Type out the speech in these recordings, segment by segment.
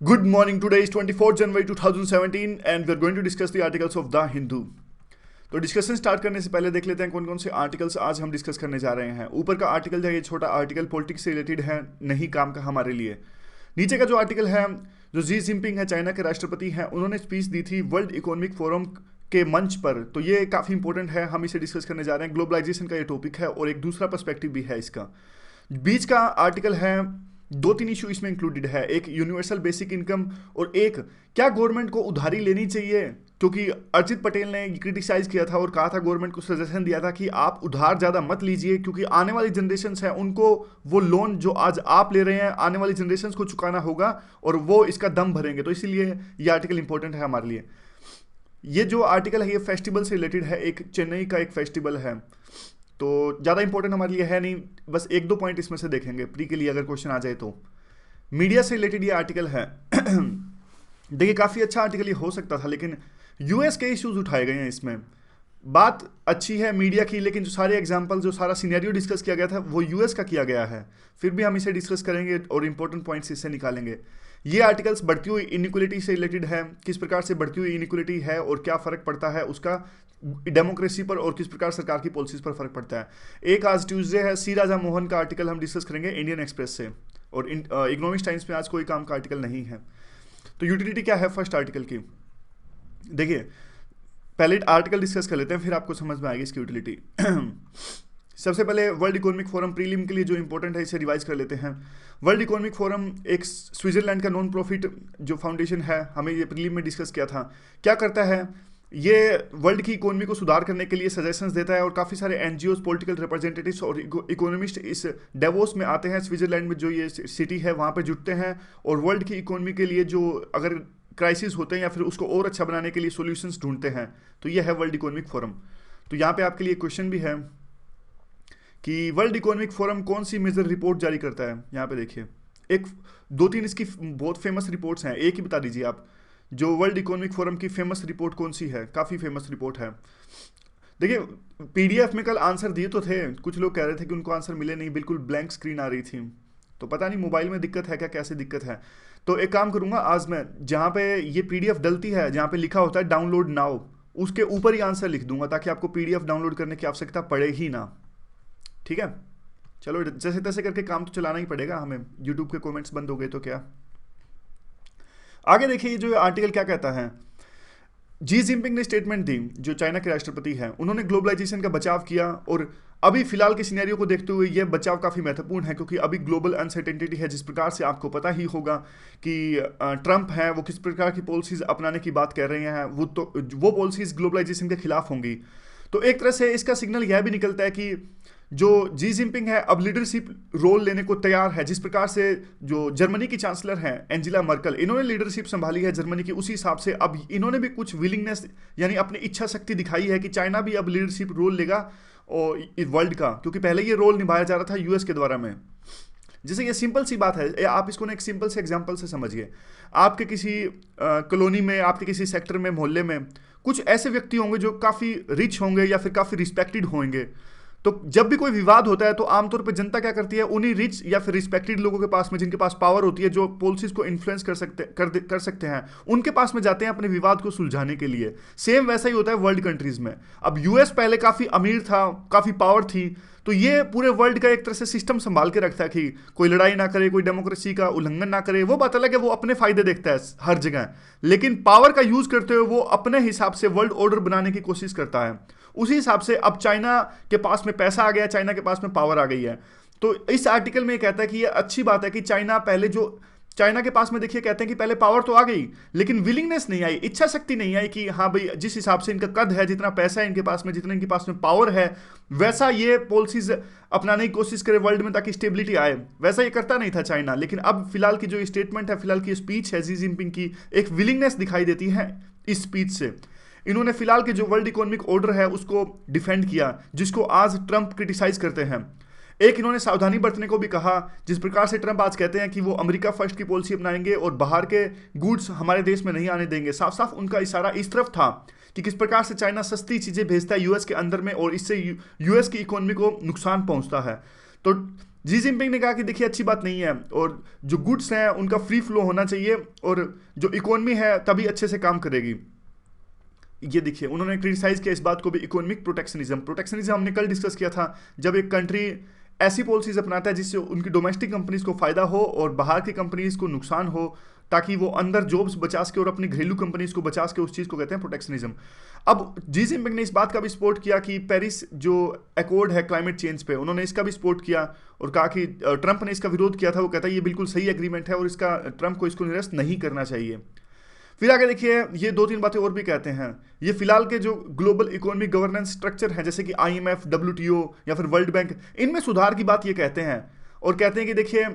Good morning. Today is 24th January 2017 and we are going to discuss the articles of The Hindu. तो discussion start करने से पहले देख लेते हैं कौन कौन से आर्टिकल्स आज हम डिस्कस करने जा रहे हैं। ऊपर का आर्टिकल जो है ये छोटा आर्टिकल पॉलिटिक्स से रिलेटेड है, नहीं काम का हमारे लिए। नीचे का जो आर्टिकल है, जो जी जिनपिंग है, चाइना के राष्ट्रपति हैं, उन्होंने स्पीच दी थी वर्ल्ड इकोनॉमिक फोरम के मंच पर। तो ये काफ़ी इंपॉर्टेंट है, हम इसे डिस्कस करने जा रहे हैं। ग्लोबलाइजेशन का ये टॉपिक है और एक दूसरा पर्सपेक्टिव भी है इसका। बीच का आर्टिकल है, दो तीन इशू इसमें इंक्लूडेड है, एक यूनिवर्सल बेसिक इनकम और एक क्या गवर्नमेंट को उधारी लेनी चाहिए, क्योंकि अर्जित पटेल ने क्रिटिसाइज किया था और कहा था, गवर्नमेंट को सजेशन दिया था कि आप उधार ज़्यादा मत लीजिए, क्योंकि आने वाली जनरेशन है उनको वो लोन जो आज आप ले रहे हैं आने वाली जनरेशन को चुकाना होगा और वो इसका दम भरेंगे। तो इसीलिए ये आर्टिकल इंपॉर्टेंट है हमारे लिए। ये जो आर्टिकल है ये फेस्टिवल से रिलेटेड है, एक चेन्नई का एक फेस्टिवल है, तो ज़्यादा इंपॉर्टेंट हमारे लिए है नहीं, बस एक दो पॉइंट इसमें से देखेंगे प्री के लिए अगर क्वेश्चन आ जाए तो। मीडिया से रिलेटेड ये आर्टिकल है। देखिए काफ़ी अच्छा आर्टिकल ये हो सकता था, लेकिन यूएस के इश्यूज उठाए गए हैं इसमें। बात अच्छी है मीडिया की, लेकिन जो सारे एग्जाम्पल, जो सारा सिनेरियो डिस्कस किया गया था वो यूएस का किया गया है। फिर भी हम इसे डिस्कस करेंगे और इंपॉर्टेंट पॉइंट्स इससे निकालेंगे। ये आर्टिकल्स बढ़ती हुई इनइक्वलिटी से रिलेटेड है, किस प्रकार से बढ़ती हुई इनइक्वलिटी है और क्या फ़र्क पड़ता है उसका डेमोक्रेसी पर और किस प्रकार सरकार की पॉलिसीज पर फर्क पड़ता है। एक आज ट्यूसडे है, सी राजा मोहन का आर्टिकल हम डिस्कस करेंगे इंडियन एक्सप्रेस से, और इकोनॉमिक्स टाइम्स में आज कोई काम का आर्टिकल नहीं है। तो यूटिलिटी क्या है फर्स्ट आर्टिकल की, देखिए पहले आर्टिकल डिस्कस कर लेते हैं, फिर आपको समझ में आएगी इसकी यूटिलिटी। सबसे पहले वर्ल्ड इकोनॉमिक फोरम प्रीलिम के लिए जो इंपॉर्टेंट है इसे रिवाइज कर लेते हैं। वर्ल्ड इकोनॉमिक फोरम एक स्विट्जरलैंड का नॉन प्रॉफिट जो फाउंडेशन है, हमें ये प्रीलिम में डिस्कस किया था। क्या करता है ये, वर्ल्ड की इकोनॉमी को सुधार करने के लिए सजेशंस देता है और काफ़ी सारे एनजीओज, पॉलिटिकल रिप्रेजेंटेटिव्स और इकोनॉमिस्ट इस डेवोस में आते हैं। स्विट्जरलैंड में जो ये सिटी है वहाँ पे जुटते हैं और वर्ल्ड की इकोनॉमी के लिए जो अगर क्राइसिस होते हैं या फिर उसको और अच्छा बनाने के लिए सॉल्यूशंस ढूंढते हैं। तो ये है वर्ल्ड इकोनॉमिक फोरम। तो यहाँ पे आपके लिए क्वेश्चन भी है कि वर्ल्ड इकोनॉमिक फोरम कौन सी मेजर रिपोर्ट जारी करता है। यहाँ पे देखिए एक दो तीन इसकी बहुत फेमस रिपोर्ट्स हैं, एक ही बता दीजिए आप, जो वर्ल्ड इकोनॉमिक फोरम की फेमस रिपोर्ट कौन सी है। काफ़ी फेमस रिपोर्ट है। देखिए पीडीएफ में कल आंसर दिए तो थे, कुछ लोग कह रहे थे कि उनको आंसर मिले नहीं, बिल्कुल ब्लैंक स्क्रीन आ रही थी। तो पता नहीं मोबाइल में दिक्कत है क्या, कैसे दिक्कत है। तो एक काम करूंगा, आज मैं जहाँ पे ये पीडीएफ डलती है, जहाँ पे लिखा होता है डाउनलोड नाउ, उसके ऊपर ही आंसर लिख दूंगा ताकि आपको पीडीएफ डाउनलोड करने की आवश्यकता पड़े ही ना। ठीक है, चलो जैसे तैसे करके काम तो चलाना ही पड़ेगा हमें, यूट्यूब के कमेंट्स बंद हो गए तो क्या। आगे देखिए जो आर्टिकल क्या कहता है। जी जिनपिंग ने स्टेटमेंट दी, जो चाइना के राष्ट्रपति हैं, उन्होंने ग्लोबलाइजेशन का बचाव किया और अभी फिलहाल के सिनेरियो को देखते हुए यह बचाव काफ़ी महत्वपूर्ण है, क्योंकि अभी ग्लोबल अनसर्टेनिटी है। जिस प्रकार से आपको पता ही होगा कि ट्रंप है वो किस प्रकार की पॉलिसीज अपनाने की बात कर रहे हैं, वो पॉलिसीज ग्लोबलाइजेशन के खिलाफ होंगी। तो एक तरह से इसका सिग्नल यह भी निकलता है कि जो जी जिनपिंग है अब लीडरशिप रोल लेने को तैयार है। जिस प्रकार से जो जर्मनी की चांसलर हैं एंजेला मर्कल, इन्होंने लीडरशिप संभाली है जर्मनी की, उसी हिसाब से अब इन्होंने भी कुछ विलिंगनेस यानी अपनी इच्छा शक्ति दिखाई है कि चाइना भी अब लीडरशिप रोल लेगा और वर्ल्ड का, क्योंकि पहले ये रोल निभाया जा रहा था यूएस के द्वारा में। जैसे ये सिंपल सी बात है, आप इसको ना एक सिंपल से एग्जांपल से समझिए। आपके किसी कॉलोनी में, आपके किसी सेक्टर में, मोहल्ले में कुछ ऐसे व्यक्ति होंगे जो काफ़ी रिच होंगे या फिर काफ़ी रिस्पेक्टेड होंगे। तो जब भी कोई विवाद होता है तो आमतौर पर जनता क्या करती है, उन्हीं रिच या फिर रिस्पेक्टेड लोगों के पास में, जिनके पास पावर होती है, जो पॉलिसीज को इन्फ्लुएंस कर सकते हैं, उनके पास में जाते हैं अपने विवाद को सुलझाने के लिए। सेम वैसा ही होता है वर्ल्ड कंट्रीज में। अब यूएस पहले काफ़ी अमीर था, काफ़ी पावर थी, तो ये पूरे वर्ल्ड का एक तरह से सिस्टम संभाल के रखता है कि कोई लड़ाई ना करे, कोई डेमोक्रेसी का उल्लंघन ना करे। वो बात अलग है, वो अपने फायदे देखता है हर जगह, लेकिन पावर का यूज करते हुए वो अपने हिसाब से वर्ल्ड ऑर्डर बनाने की कोशिश करता है। उसी हिसाब से अब चाइना के पास में पैसा आ गया, चाइना के पास में पावर आ गई है। तो इस आर्टिकल में ये कहता है कि ये अच्छी बात है कि चाइना के पास में देखिए कहते हैं कि पहले पावर तो आ गई, लेकिन विलिंगनेस नहीं आई, इच्छा शक्ति नहीं आई कि हाँ भाई जिस हिसाब से इनका कद है, जितना पैसा है इनके पास में, जितना इनके पास में पावर है, वैसा ये पॉलिसीज अपनाने की कोशिश करे वर्ल्ड में ताकि स्टेबिलिटी आए। वैसा ये करता नहीं था चाइना, लेकिन अब फिलहाल की जो स्टेटमेंट है, फिलहाल की स्पीच है जी जिनपिंग की, एक विलिंगनेस दिखाई देती है इस स्पीच से। इन्होंने फिलहाल के जो वर्ल्ड इकोनॉमिक ऑर्डर है उसको डिफेंड किया, जिसको आज ट्रंप क्रिटिसाइज करते हैं। एक इन्होंने सावधानी बरतने को भी कहा, जिस प्रकार से ट्रंप आज कहते हैं कि वो अमेरिका फर्स्ट की पॉलिसी अपनाएंगे और बाहर के गुड्स हमारे देश में नहीं आने देंगे। साफ साफ उनका इशारा इस तरफ था कि किस प्रकार से चाइना सस्ती चीज़ें भेजता है यूएस के अंदर में और इससे यूएस की इकोनॉमी को नुकसान पहुंचता है। तो जी जिनपिंग ने कहा कि देखिए अच्छी बात नहीं है, और जो गुड्स हैं उनका फ्री फ्लो होना चाहिए, और जो इकोनॉमी है तभी अच्छे से काम करेगी। ये देखिए उन्होंने क्रिटिसाइज किया इस बात को भी, इकोनॉमिक प्रोटेक्शनिज्म। प्रोटेक्शनिज्म हमने कल डिस्कस किया था, जब एक कंट्री ऐसी पॉलिसीज अपनाता है जिससे उनकी डोमेस्टिक कंपनीज को फायदा हो और बाहर की कंपनीज को नुकसान हो, ताकि वो अंदर जॉब्स बचा सके और अपनी घरेलू कंपनीज को बचा सके, उस चीज को कहते हैं प्रोटेक्शनिज्म। अब जी जिनपिंग ने इस बात का भी सपोर्ट किया कि पेरिस जो अकॉर्ड है क्लाइमेट चेंज पे, उन्होंने इसका भी सपोर्ट किया और कहा कि ट्रंप ने इसका विरोध किया था, वो कहता है ये बिल्कुल सही एग्रीमेंट है और इसका ट्रंप को इसको निरस्त नहीं करना चाहिए। फिर आगे देखिए ये दो तीन बातें और भी कहते हैं, ये फिलहाल के जो ग्लोबल इकोनॉमिक गवर्नेंस स्ट्रक्चर हैं जैसे कि आईएमएफ, डब्ल्यूटीओ या फिर वर्ल्ड बैंक, इनमें सुधार की बात ये कहते हैं, और कहते हैं कि देखिए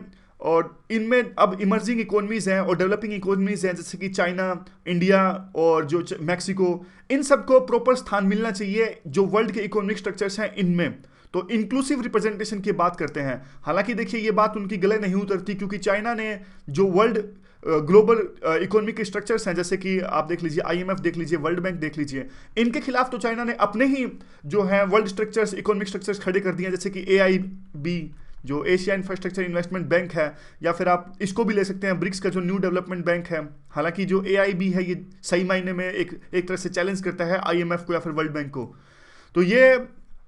और इनमें अब इमर्जिंग इकोनॉमीज हैं और डेवलपिंग इकोनॉमीज हैं जैसे कि चाइना, इंडिया और जो मैक्सिको, इन सबको प्रॉपर स्थान मिलना चाहिए जो वर्ल्ड के इकोनॉमिक स्ट्रक्चर्स हैं इनमें। तो इंक्लूसिव रिप्रेजेंटेशन की बात करते हैं। हालांकि देखिए ये बात उनकी गले नहीं उतरती, क्योंकि चाइना ने जो वर्ल्ड ग्लोबल इकोनॉमिक के स्ट्रक्चर्स हैं जैसे कि आप देख लीजिए आईएमएफ देख लीजिए, वर्ल्ड बैंक देख लीजिए, इनके खिलाफ तो चाइना ने अपने ही जो है वर्ल्ड स्ट्रक्चर्स, इकोनॉमिक स्ट्रक्चर्स खड़े कर दिए हैं, जैसे कि AIB जो एशिया इंफ्रास्ट्रक्चर इन्वेस्टमेंट बैंक है, या फिर आप इसको भी ले सकते हैं ब्रिक्स का जो न्यू डेवलपमेंट बैंक है। हालांकि जो AIB है ये सही मायने में एक तरह से चैलेंज करता है IMF को या फिर वर्ल्ड बैंक को। तो ये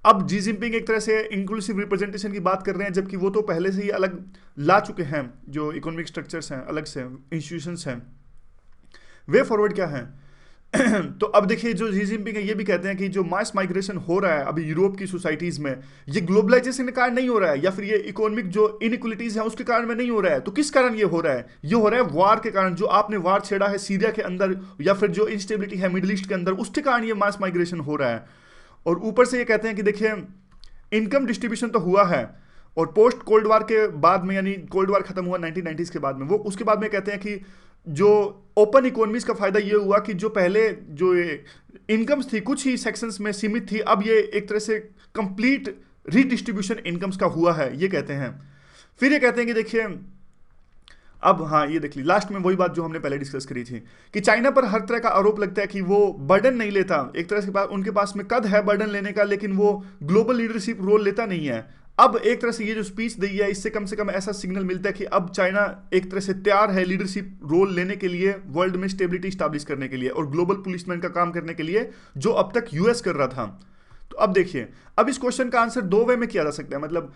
अब जी जिनपिंग एक तरह से इंक्लूसिव रिप्रेजेंटेशन की बात कर रहे हैं, जबकि वो तो पहले से ही अलग ला चुके हैं, जो इकोनॉमिक स्ट्रक्चर्स हैं अलग से, इंस्टीट्यूशंस हैं। वे फॉरवर्ड क्या है तो अब देखिए जो जी जिनपिंग है ये भी कहते हैं कि जो मास माइग्रेशन हो रहा है अभी यूरोप की सोसाइटीज में, ये ग्लोबलाइजेशन के कारण नहीं हो रहा है, या फिर ये इकोनॉमिक जो इनइक्वलिटीज है उसके कारण में नहीं हो रहा है। तो किस कारण ये हो रहा है? ये हो रहा है वार के कारण। जो आपने वार छेड़ा है सीरिया के अंदर, या फिर जो इंस्टेबिलिटी है मिडिल ईस्ट के अंदर, उसके कारण ये मास माइग्रेशन हो रहा है। और ऊपर से ये कहते हैं कि देखिए इनकम डिस्ट्रीब्यूशन तो हुआ है, और पोस्ट कोल्ड वार के बाद में, यानी कोल्ड वार खत्म हुआ 1990s के बाद में, वो उसके बाद में कहते हैं कि जो ओपन इकोनॉमीज का फायदा ये हुआ कि जो पहले जो इनकम्स थी कुछ ही सेक्शंस में सीमित थी, अब ये एक तरह से कंप्लीट रीडिस्ट्रीब्यूशन इनकम्स का हुआ है, ये कहते हैं। फिर ये कहते हैं कि देखिए अब हाँ ये देख ली लास्ट में वही बात जो हमने पहले डिस्कस करी थी कि चाइना पर हर तरह का आरोप लगता है कि वो बर्डन नहीं लेता, एक तरह से उनके पास में कद है बर्डन लेने का, लेकिन वो ग्लोबल लीडरशिप रोल लेता नहीं है। अब एक तरह से ये जो स्पीच दी है इससे कम से कम ऐसा सिग्नल मिलता है कि अब चाइना एक तरह से तैयार है लीडरशिप रोल लेने के लिए, वर्ल्ड में स्टेबिलिटी स्टैब्लिश करने के लिए और ग्लोबल पुलिसमैन का काम करने के लिए, जो अब तक यूएस कर रहा था। तो अब देखिए अब इस क्वेश्चन का आंसर दो वे में किया जा सकता है, मतलब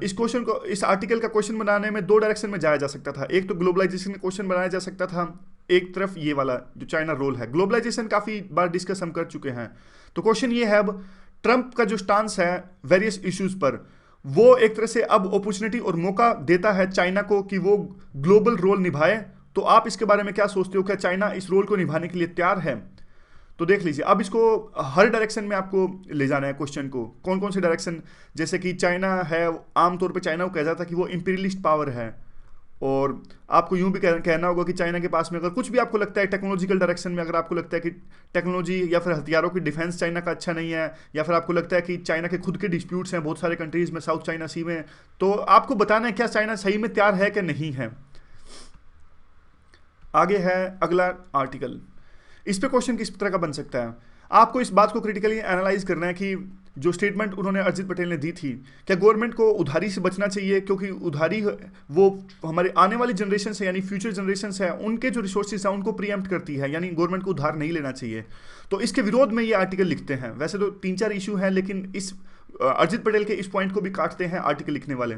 इस क्वेश्चन को, इस आर्टिकल का क्वेश्चन बनाने में दो डायरेक्शन में जाया जा सकता था। एक तो ग्लोबलाइजेशन का क्वेश्चन बनाया जा सकता था, एक तरफ ये वाला जो चाइना रोल है। ग्लोबलाइजेशन काफी बार डिस्कस हम कर चुके हैं। तो क्वेश्चन ये है अब ट्रंप का जो स्टांस है वेरियस इश्यूज पर, वो एक तरह से अब अपॉर्चुनिटी और मौका देता है चाइना को कि वो ग्लोबल रोल निभाए। तो आप इसके बारे में क्या सोचते हो, क्या चाइना इस रोल को निभाने के लिए तैयार है? तो देख लीजिए अब इसको हर डायरेक्शन में आपको ले जाना है क्वेश्चन को। कौन कौन से डायरेक्शन, जैसे कि चाइना है, आमतौर पे चाइना को कहा जाता है कि वो इंपीरियलिस्ट पावर है, और आपको यूं भी कहना होगा कि चाइना के पास में अगर कुछ भी आपको लगता है टेक्नोलॉजिकल डायरेक्शन में, अगर आपको लगता है कि टेक्नोलॉजी या फिर हथियारों की डिफेंस चाइना का अच्छा नहीं है, या फिर आपको लगता है कि चाइना के खुद के डिस्प्यूट्स हैं बहुत सारे कंट्रीज में साउथ चाइना सी में, तो आपको बताना है क्या चाइना सही में तैयार है कि नहीं है। आगे है अगला आर्टिकल, इस पे क्वेश्चन किस तरह का बन सकता है। आपको इस बात को क्रिटिकली एनालाइज करना है कि जो स्टेटमेंट उन्होंने अरजित पटेल ने दी थी, क्या गवर्नमेंट को उधारी से बचना चाहिए, क्योंकि उधारी वो हमारे आने वाली जनरेशन है, यानी फ्यूचर जनरेशन है, उनके जो रिसोर्सेज हैं उनको प्रीएम्प्ट करती है, यानी गवर्नमेंट को उधार नहीं लेना चाहिए। तो इसके विरोध में ये आर्टिकल लिखते हैं। वैसे तो 3-4 इशू हैं, लेकिन इस अरजित पटेल के इस पॉइंट को भी काटते हैं आर्टिकल लिखने वाले।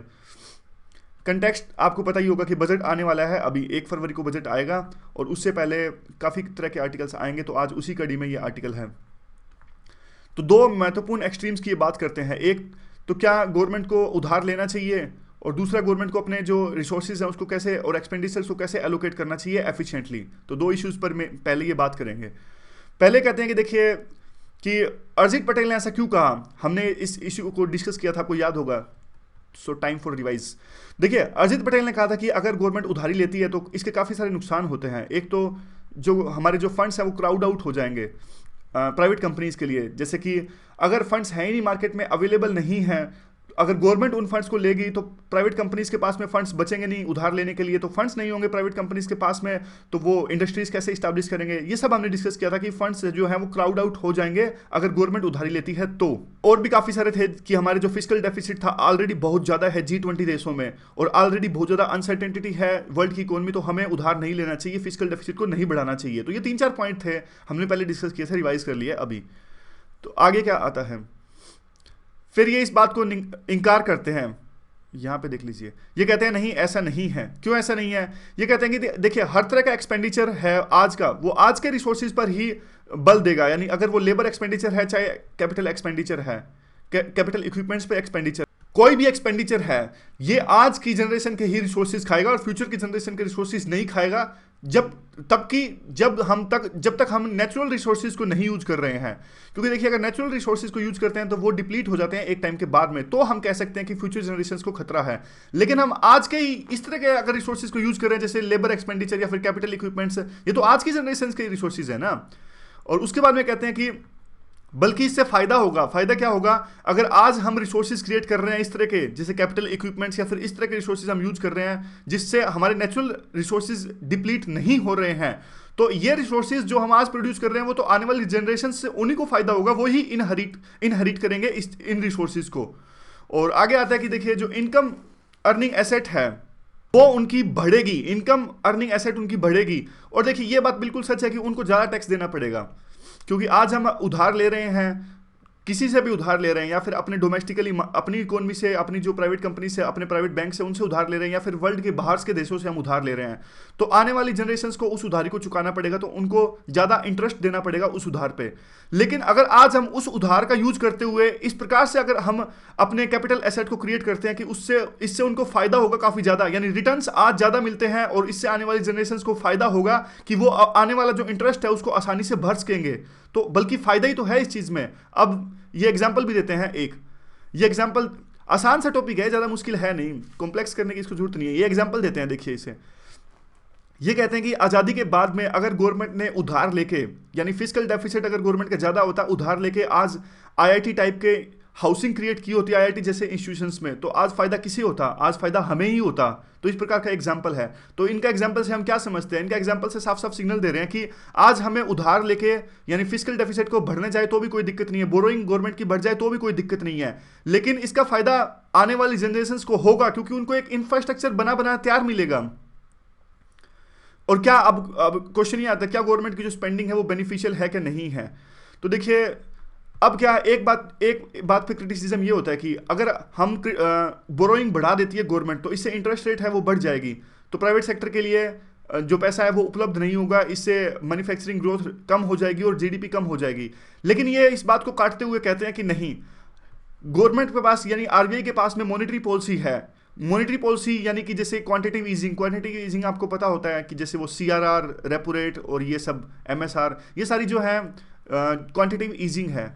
कंटेक्स्ट आपको पता ही होगा कि बजट आने वाला है, अभी 1 फरवरी को बजट आएगा और उससे पहले काफ़ी तरह के आर्टिकल्स आएंगे, तो आज उसी कड़ी में ये आर्टिकल है। तो दो महत्वपूर्ण एक्सट्रीम्स की ये बात करते हैं, एक तो क्या गवर्नमेंट को उधार लेना चाहिए, और दूसरा गवर्नमेंट को अपने जो रिसोर्सेज हैं उसको कैसे और एक्सपेंडिचर्स को कैसे एलोकेट करना चाहिए एफिशिएंटली। तो दो इश्यूज़ पर मैं पहले ये बात करेंगे। पहले कहते हैं कि देखिए कि अरजित पटेल ने ऐसा क्यों कहा, हमने इस इशू को डिस्कस किया था, आपको याद होगा, सो टाइम फॉर रिवाइज। देखिए अरजित पटेल ने कहा था कि अगर गवर्नमेंट उधारी लेती है तो इसके काफ़ी सारे नुकसान होते हैं। एक तो जो हमारे जो फंड्स हैं वो क्राउड आउट हो जाएंगे प्राइवेट कंपनीज के लिए, जैसे कि अगर फंड्स हैं ही नहीं मार्केट में, अवेलेबल नहीं हैं, अगर गवर्नमेंट उन फंड्स को लेगी तो प्राइवेट कंपनीज के पास में फंड्स बचेंगे नहीं उधार लेने के लिए, तो फंड्स नहीं होंगे प्राइवेट कंपनीज के पास में, तो वो इंडस्ट्रीज कैसे इस्टेब्लिश करेंगे। ये सब हमने डिस्कस किया था कि फंड्स जो है वो क्राउड आउट हो जाएंगे अगर गवर्नमेंट उधारी लेती है तो। और भी काफी सारे थे कि हमारे जो फिस्कल डेफिसिट था ऑलरेडी बहुत ज्यादा है G20 देशों में, और ऑलरेडी बहुत ज्यादा अनसर्टेनिटी है वर्ल्ड की इकोनॉमी, तो हमें उधार नहीं लेना चाहिए, फिस्कल डेफिसिट को नहीं बढ़ाना चाहिए। तो ये 3-4 पॉइंट थे, हमने पहले डिस्कस किए थे, रिवाइज कर लिए अभी। तो आगे क्या आता है, फिर ये इस बात को इनकार करते हैं, यहां पे देख लीजिए, ये कहते हैं नहीं ऐसा नहीं है। क्यों ऐसा नहीं है? ये कहते हैं कि देखिए हर तरह का एक्सपेंडिचर है आज का, वो आज के रिसोर्सेज पर ही बल देगा। यानी अगर वो लेबर एक्सपेंडिचर है, चाहे कैपिटल एक्सपेंडिचर है, कैपिटल इक्विपमेंट्स पे एक्सपेंडिचर, कोई भी एक्सपेंडिचर है, ये आज की जनरेशन के ही रिसोर्सेज खाएगा और फ्यूचर की जनरेशन के रिसोर्सेज नहीं खाएगा, जब तक हम नेचुरल रिसोर्सेज को नहीं यूज कर रहे हैं। क्योंकि देखिए अगर नेचुरल रिसोर्सेज को यूज करते हैं तो वो डिप्लीट हो जाते हैं एक टाइम के बाद में, तो हम कह सकते हैं कि फ्यूचर जनरेशंस को खतरा है। लेकिन हम आज के ही इस तरह के अगर रिसोर्सेज को यूज कर रहे हैं, जैसे लेबर एक्सपेंडिचर या फिर कैपिटल इक्विपमेंट्स, ये तो आज की जनरेशन के रिसोर्सेज है ना। और उसके बाद में कहते हैं कि बल्कि इससे फायदा होगा। फायदा क्या होगा? अगर आज हम रिसोर्सेज क्रिएट कर रहे हैं इस तरह के, जैसे कैपिटल इक्विपमेंट्स या फिर इस तरह के रिसोर्सेज हम यूज कर रहे हैं जिससे हमारे नेचुरल रिसोर्सेज डिप्लीट नहीं हो रहे हैं, तो ये रिसोर्सेज जो हम आज प्रोड्यूस कर रहे हैं वो तो आने वाली जनरेशन से उन्हीं को फायदा होगा, वो ही इनहेरिट करेंगे इन रिसोर्सेज को। और आगे आता है कि देखिए जो इनकम अर्निंग एसेट है वो उनकी बढ़ेगी, इनकम अर्निंग एसेट उनकी बढ़ेगी। और देखिए ये बात बिल्कुल सच है कि उनको ज़्यादा टैक्स देना पड़ेगा, क्योंकि आज हम उधार ले रहे हैं, किसी से भी उधार ले रहे हैं, या फिर अपने डोमेस्टिकली अपनी इकोनॉमी से, अपनी जो प्राइवेट कंपनी से, अपने प्राइवेट बैंक से उनसे उधार ले रहे हैं, या फिर वर्ल्ड के बाहर के देशों से हम उधार ले रहे हैं, तो आने वाली जनरेशंस को उस उधारी को चुकाना पड़ेगा, तो उनको ज़्यादा इंटरेस्ट देना पड़ेगा उस उधार पे। लेकिन अगर आज हम उस उधार का यूज करते हुए इस प्रकार से अगर हम अपने कैपिटल एसेट को क्रिएट करते हैं कि इससे उनको फायदा होगा काफ़ी ज़्यादा, यानी रिटर्न्स आज ज़्यादा मिलते हैं और इससे आने वाली जनरेशंस को फायदा होगा कि वो आने वाला जो इंटरेस्ट है उसको आसानी से भर सकेंगे, तो बल्कि फायदा ही तो है इस चीज़ में। अब ये एग्जाम्पल भी देते हैं एक, ये एग्जाम्पल आसान सा टॉपिक है, ज़्यादा मुश्किल है नहीं, कॉम्प्लेक्स करने की इसको जरूरत नहीं है। ये एग्जाम्पल देते हैं, देखिए इसे। ये कहते हैं कि आज़ादी के बाद में अगर गवर्नमेंट ने उधार लेके, यानी फिस्कल डेफिसिट अगर गवर्नमेंट का ज़्यादा होता, उधार लेके आज आईआईटी टाइप के हाउसिंग क्रिएट की होती है, आईआईटी जैसे इंस्टीट्यूशंस में, तो आज फायदा किसे होता? आज फायदा हमें ही होता। तो इस प्रकार का एग्जाम्पल है। तो इनका एग्जाम्पल से हम क्या समझते हैं? इनका एग्जाम्पल से साफ साफ सिग्नल दे रहे हैं कि आज हमें उधार लेके, यानी फिस्कल डेफिसिट को बढ़ने जाए तो भी कोई दिक्कत नहीं है, बोरोइंग गवर्नमेंट की बढ़ जाए तो भी कोई दिक्कत नहीं है, लेकिन इसका फायदा आने वाली जनरेशन को होगा, क्योंकि उनको एक इंफ्रास्ट्रक्चर बना तैयार मिलेगा। और क्या अब क्वेश्चन ये आता है, क्या गवर्नमेंट की जो स्पेंडिंग है वो बेनिफिशियल है कि नहीं है? तो देखिए अब क्या एक बात पे क्रिटिसिज्म ये होता है कि अगर हम बोरोइंग बढ़ा देती है गवर्नमेंट, तो इससे इंटरेस्ट रेट है वो बढ़ जाएगी, तो प्राइवेट सेक्टर के लिए जो पैसा है वो उपलब्ध नहीं होगा, इससे मैन्युफैक्चरिंग ग्रोथ कम हो जाएगी और जीडीपी कम हो जाएगी। लेकिन ये इस बात को काटते हुए कहते हैं कि नहीं, गवर्नमेंट के पास यानी आरबीआई के पास में मॉनेटरी पॉलिसी है। मॉनेटरी पॉलिसी यानी कि जैसे क्वांटिटेटिव ईजिंग आपको पता होता है कि जैसे वो सीआरआर, रेपो रेट और ये सब एमएसआर, ये सारी जो है क्वांटिटेटिव ईजिंग है।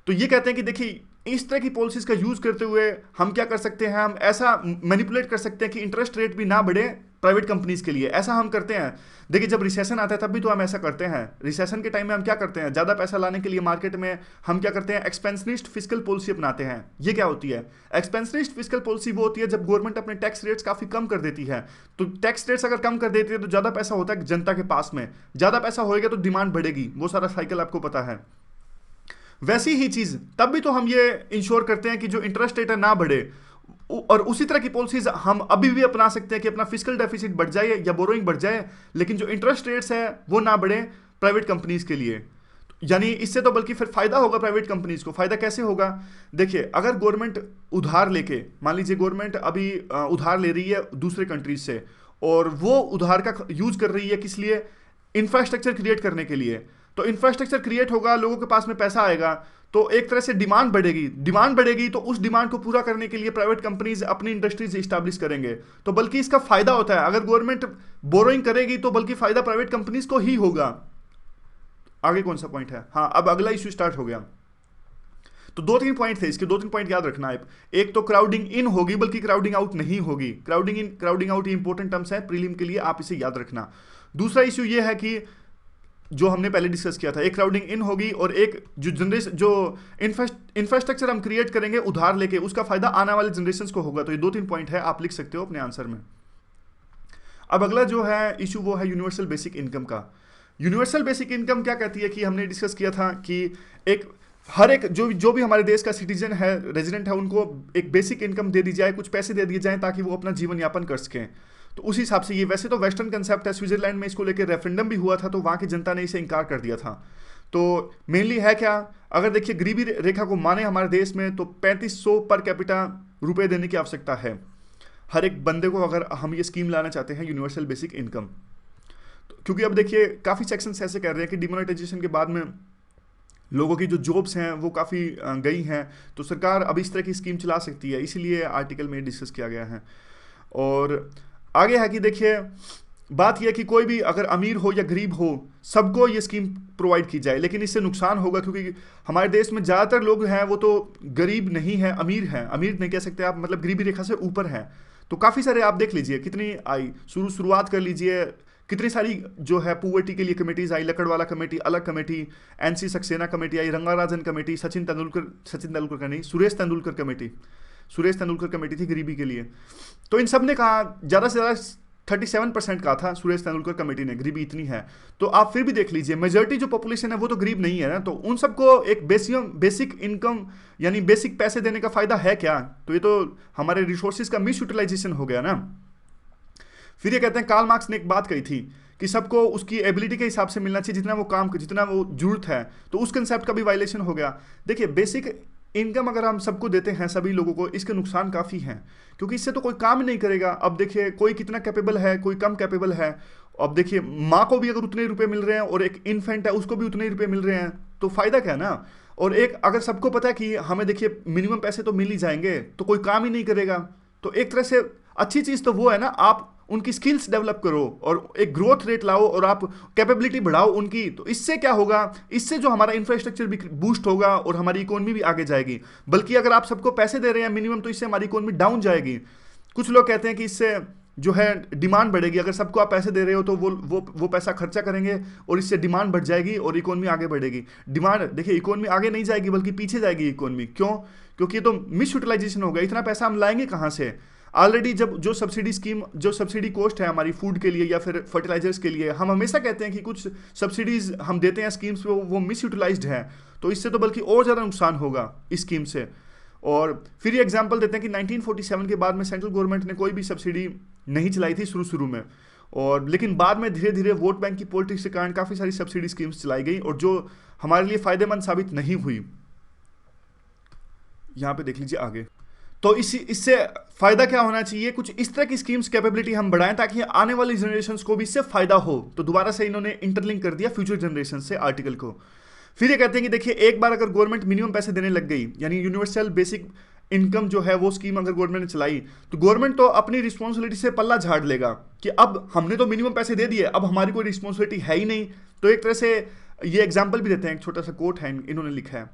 तो ये कहते हैं कि देखिए इस तरह की पॉलिसीज का यूज करते हुए हम क्या कर सकते हैं, हम ऐसा मैनिपुलेट कर सकते हैं कि इंटरेस्ट रेट भी ना बढ़े प्राइवेट कंपनीज के लिए। ऐसा हम करते हैं। देखिए जब रिसेशन आता है तब भी तो हम ऐसा करते हैं। रिसेशन के टाइम में हम क्या करते हैं, ज़्यादा पैसा लाने के लिए मार्केट में हम क्या करते हैं, एक्सपेंशनिस्ट फिस्कल पॉलिसी अपनाते हैं। ये क्या होती है? एक्सपेंशनिस्ट फिस्कल पॉलिसी वो होती है जब गवर्नमेंट अपने टैक्स रेट्स काफ़ी कम कर देती है। तो टैक्स रेट्स अगर कम कर देती है तो ज़्यादा पैसा होता है जनता के पास में, ज़्यादा पैसा होएगा तो डिमांड बढ़ेगी, वो सारा साइकिल आपको पता है। वैसी ही चीज़ तब भी तो हम ये इंश्योर करते हैं कि जो इंटरेस्ट रेट है ना बढ़े, और उसी तरह की पॉलिसीज हम अभी भी अपना सकते हैं कि अपना फिस्कल डेफिसिट बढ़ जाए या बोरोइंग बढ़ जाए, लेकिन जो इंटरेस्ट रेट्स है वो ना बढ़े प्राइवेट कंपनीज के लिए। यानी इससे तो बल्कि फिर फायदा होगा प्राइवेट कंपनीज को। फायदा कैसे होगा? देखिए अगर गवर्नमेंट उधार लेके, मान लीजिए गवर्नमेंट अभी उधार ले रही है दूसरे कंट्रीज से, और वो उधार का यूज कर रही है किस लिए? इंफ्रास्ट्रक्चर क्रिएट करने के लिए। तो इंफ्रास्ट्रक्चर क्रिएट होगा, लोगों के पास में पैसा आएगा, तो एक तरह से डिमांड बढ़ेगी, तो उस डिमांड को पूरा करने के लिए प्राइवेट कंपनीज अपनी इंडस्ट्रीज इस्टेब्लिश करेंगे। तो बल्कि इसका फायदा होता है, अगर गवर्नमेंट बोरोइंग करेगी तो बल्कि फायदा प्राइवेट कंपनीज को ही होगा। आगे कौन सा पॉइंट है? हाँ, अब अगला इश्यू स्टार्ट हो गया। तो 2-3 पॉइंट थे, इसके 2-3 पॉइंट याद रखना है। एक तो क्राउडिंग इन होगी बल्कि क्राउडिंग आउट नहीं होगी। क्राउडिंग इन, क्राउडिंग आउट इंपॉर्टेंट टर्म्स है प्रीलिम के लिए, आप इसे याद रखना। दूसरा इश्यू ये है कि जो हमने पहले डिस्कस किया था, एक क्राउडिंग इन होगी और एक जो इंफ्रास्ट्रक्चर हम क्रिएट करेंगे उधार लेके, उसका फायदा आने वाले जनरेशन को होगा। तो ये 2-3 पॉइंट है, आप लिख सकते हो अपने आंसर में। अब अगला जो है इशू वो है यूनिवर्सल बेसिक इनकम का। यूनिवर्सल बेसिक इनकम क्या कहती है कि हमने डिस्कस किया था कि एक हर एक जो भी हमारे देश का सिटीजन है, रेजिडेंट है, उनको एक बेसिक इनकम दे दी जाए, कुछ पैसे दे दिए जाए ताकि वो अपना जीवन यापन कर सकें। तो उस हिसाब से ये वैसे तो वेस्टर्न कंसेप्ट है, स्विट्जरलैंड में इसको लेकर रेफरेंडम भी हुआ था, तो वहाँ की जनता ने इसे इनकार कर दिया था। तो मेनली है क्या, अगर देखिए गरीबी रेखा को माने हमारे देश में तो 3500 पर कैपिटा रुपए देने की आवश्यकता है हर एक बंदे को, अगर हम ये स्कीम लाना चाहते हैं यूनिवर्सल बेसिक इनकम। क्योंकि अब देखिए काफ़ी सेक्शंस ऐसे कह रहे हैं कि डिमोनेटाइजेशन के बाद में लोगों की जो जॉब्स हैं वो काफ़ी गई हैं, तो सरकार अब इस तरह की स्कीम चला सकती है, इसीलिए आर्टिकल में डिस्कस किया गया है। और आगे है कि देखिए बात यह कि कोई भी अगर अमीर हो या गरीब हो, सबको ये स्कीम प्रोवाइड की जाए, लेकिन इससे नुकसान होगा क्योंकि हमारे देश में ज़्यादातर लोग हैं वो तो गरीब नहीं है, अमीर हैं। अमीर नहीं कह सकते आप, मतलब गरीबी रेखा से ऊपर हैं। तो काफ़ी सारे आप देख लीजिए कितनी आई, शुरुआत कर लीजिए, कितनी सारी जो है पुअर्टी के लिए कमेटीज आई, लकड़वाला कमेटी, अलग कमेटी, एनसी सक्सेना कमेटी आई, रंगाराजन कमेटी, सचिन तेंदुलकर का नहीं, सुरेश तेंदुलकर कमेटी थी गरीबी के लिए। तो इन सब ने कहा, ज़्यादा से ज़्यादा 37% कहा था सुरेश तेंदुलकर कमेटी ने, गरीबी इतनी है। तो आप फिर भी देख लीजिए मेजॉरिटी जो पॉपुलेशन है वो तो गरीब नहीं है ना, तो उन सबको एक बेसिक इनकम यानी बेसिक पैसे देने का फायदा है क्या? तो ये तो हमारे रिसोर्सेज का मिस यूटिलाइजेशन हो गया ना। फिर ये कहते हैं कार्ल मार्क्स ने एक बात कही थी कि सबको उसकी एबिलिटी के हिसाब से मिलना चाहिए, जितना वो जरूरत है, तो उस कंसेप्ट का भी वायलेशन हो गया। देखिए बेसिक इनकम अगर हम सबको देते हैं, सभी लोगों को, इसके नुकसान काफ़ी हैं क्योंकि इससे तो कोई काम नहीं करेगा। अब देखिए कोई कितना कैपेबल है, कोई कम कैपेबल है। अब देखिए माँ को भी अगर उतने रुपए मिल रहे हैं और एक इन्फेंट है उसको भी उतने ही रुपए मिल रहे हैं, तो फायदा क्या है ना। और एक अगर सबको पता है कि हमें देखिए मिनिमम पैसे तो मिल ही जाएंगे, तो कोई काम ही नहीं करेगा। तो एक तरह से अच्छी चीज़ तो वो है ना, आप उनकी स्किल्स डेवलप करो और एक ग्रोथ रेट लाओ और आप कैपेबिलिटी बढ़ाओ उनकी। तो इससे क्या होगा, इससे जो हमारा इंफ्रास्ट्रक्चर भी बूस्ट होगा और हमारी इकोनॉमी भी आगे जाएगी। बल्कि अगर आप सबको पैसे दे रहे हैं मिनिमम, तो इससे हमारी इकोनॉमी डाउन जाएगी। कुछ लोग कहते हैं कि इससे जो है डिमांड बढ़ेगी, अगर सबको आप पैसे दे रहे हो तो वो पैसा खर्चा करेंगे और इससे डिमांड बढ़ जाएगी और इकोनॉमी आगे बढ़ेगी। डिमांड देखिए, इकोनॉमी आगे नहीं जाएगी बल्कि पीछे जाएगी इकोनॉमी। क्यों? क्योंकि ये तो मिस यूटिलाइजेशन होगा। इतना पैसा हम लाएंगे कहाँ से? ऑलरेडी जब जो सब्सिडी कॉस्ट है हमारी फूड के लिए या फिर फर्टिलाइजर्स के लिए, हम हमेशा कहते हैं कि कुछ सब्सिडीज हम देते हैं स्कीम्स पे, वो मिस यूटिलाइज्ड है, तो इससे तो बल्कि और ज़्यादा नुकसान होगा इस स्कीम से। और फिर ये एग्जांपल देते हैं कि 1947 के बाद में सेंट्रल गवर्नमेंट ने कोई भी सब्सिडी नहीं चलाई थी शुरू में, और लेकिन बाद में धीरे धीरे वोट बैंक की पॉलिटिक्स के कारण काफ़ी सारी सब्सिडी स्कीम्स चलाई गई और जो हमारे लिए फ़ायदेमंद साबित नहीं हुई। यहाँ पे देख लीजिए आगे। तो इससे फायदा क्या होना चाहिए, कुछ इस तरह की स्कीम्स कैपेबिलिटी हम बढ़ाएं ताकि आने वाली जनरेशंस को भी इससे फायदा हो। तो दोबारा से इन्होंने इंटरलिंक कर दिया फ्यूचर जनरेशन से आर्टिकल को। फिर ये कहते हैं कि देखिए एक बार अगर गवर्नमेंट मिनिमम पैसे देने लग गई, यानी यूनिवर्सल बेसिक इनकम जो है वो स्कीम अगर गवर्नमेंट ने चलाई, तो गवर्नमेंट तो अपनी रिस्पॉन्सिबिलिटी से पल्ला झाड़ लेगा कि अब हमने तो मिनिमम पैसे दे दिए, अब हमारी कोई रिस्पॉन्सिबिलिटी है ही नहीं। तो एक तरह से ये एग्जाम्पल भी देते हैं, एक छोटा सा कोट है इन्होंने लिखा है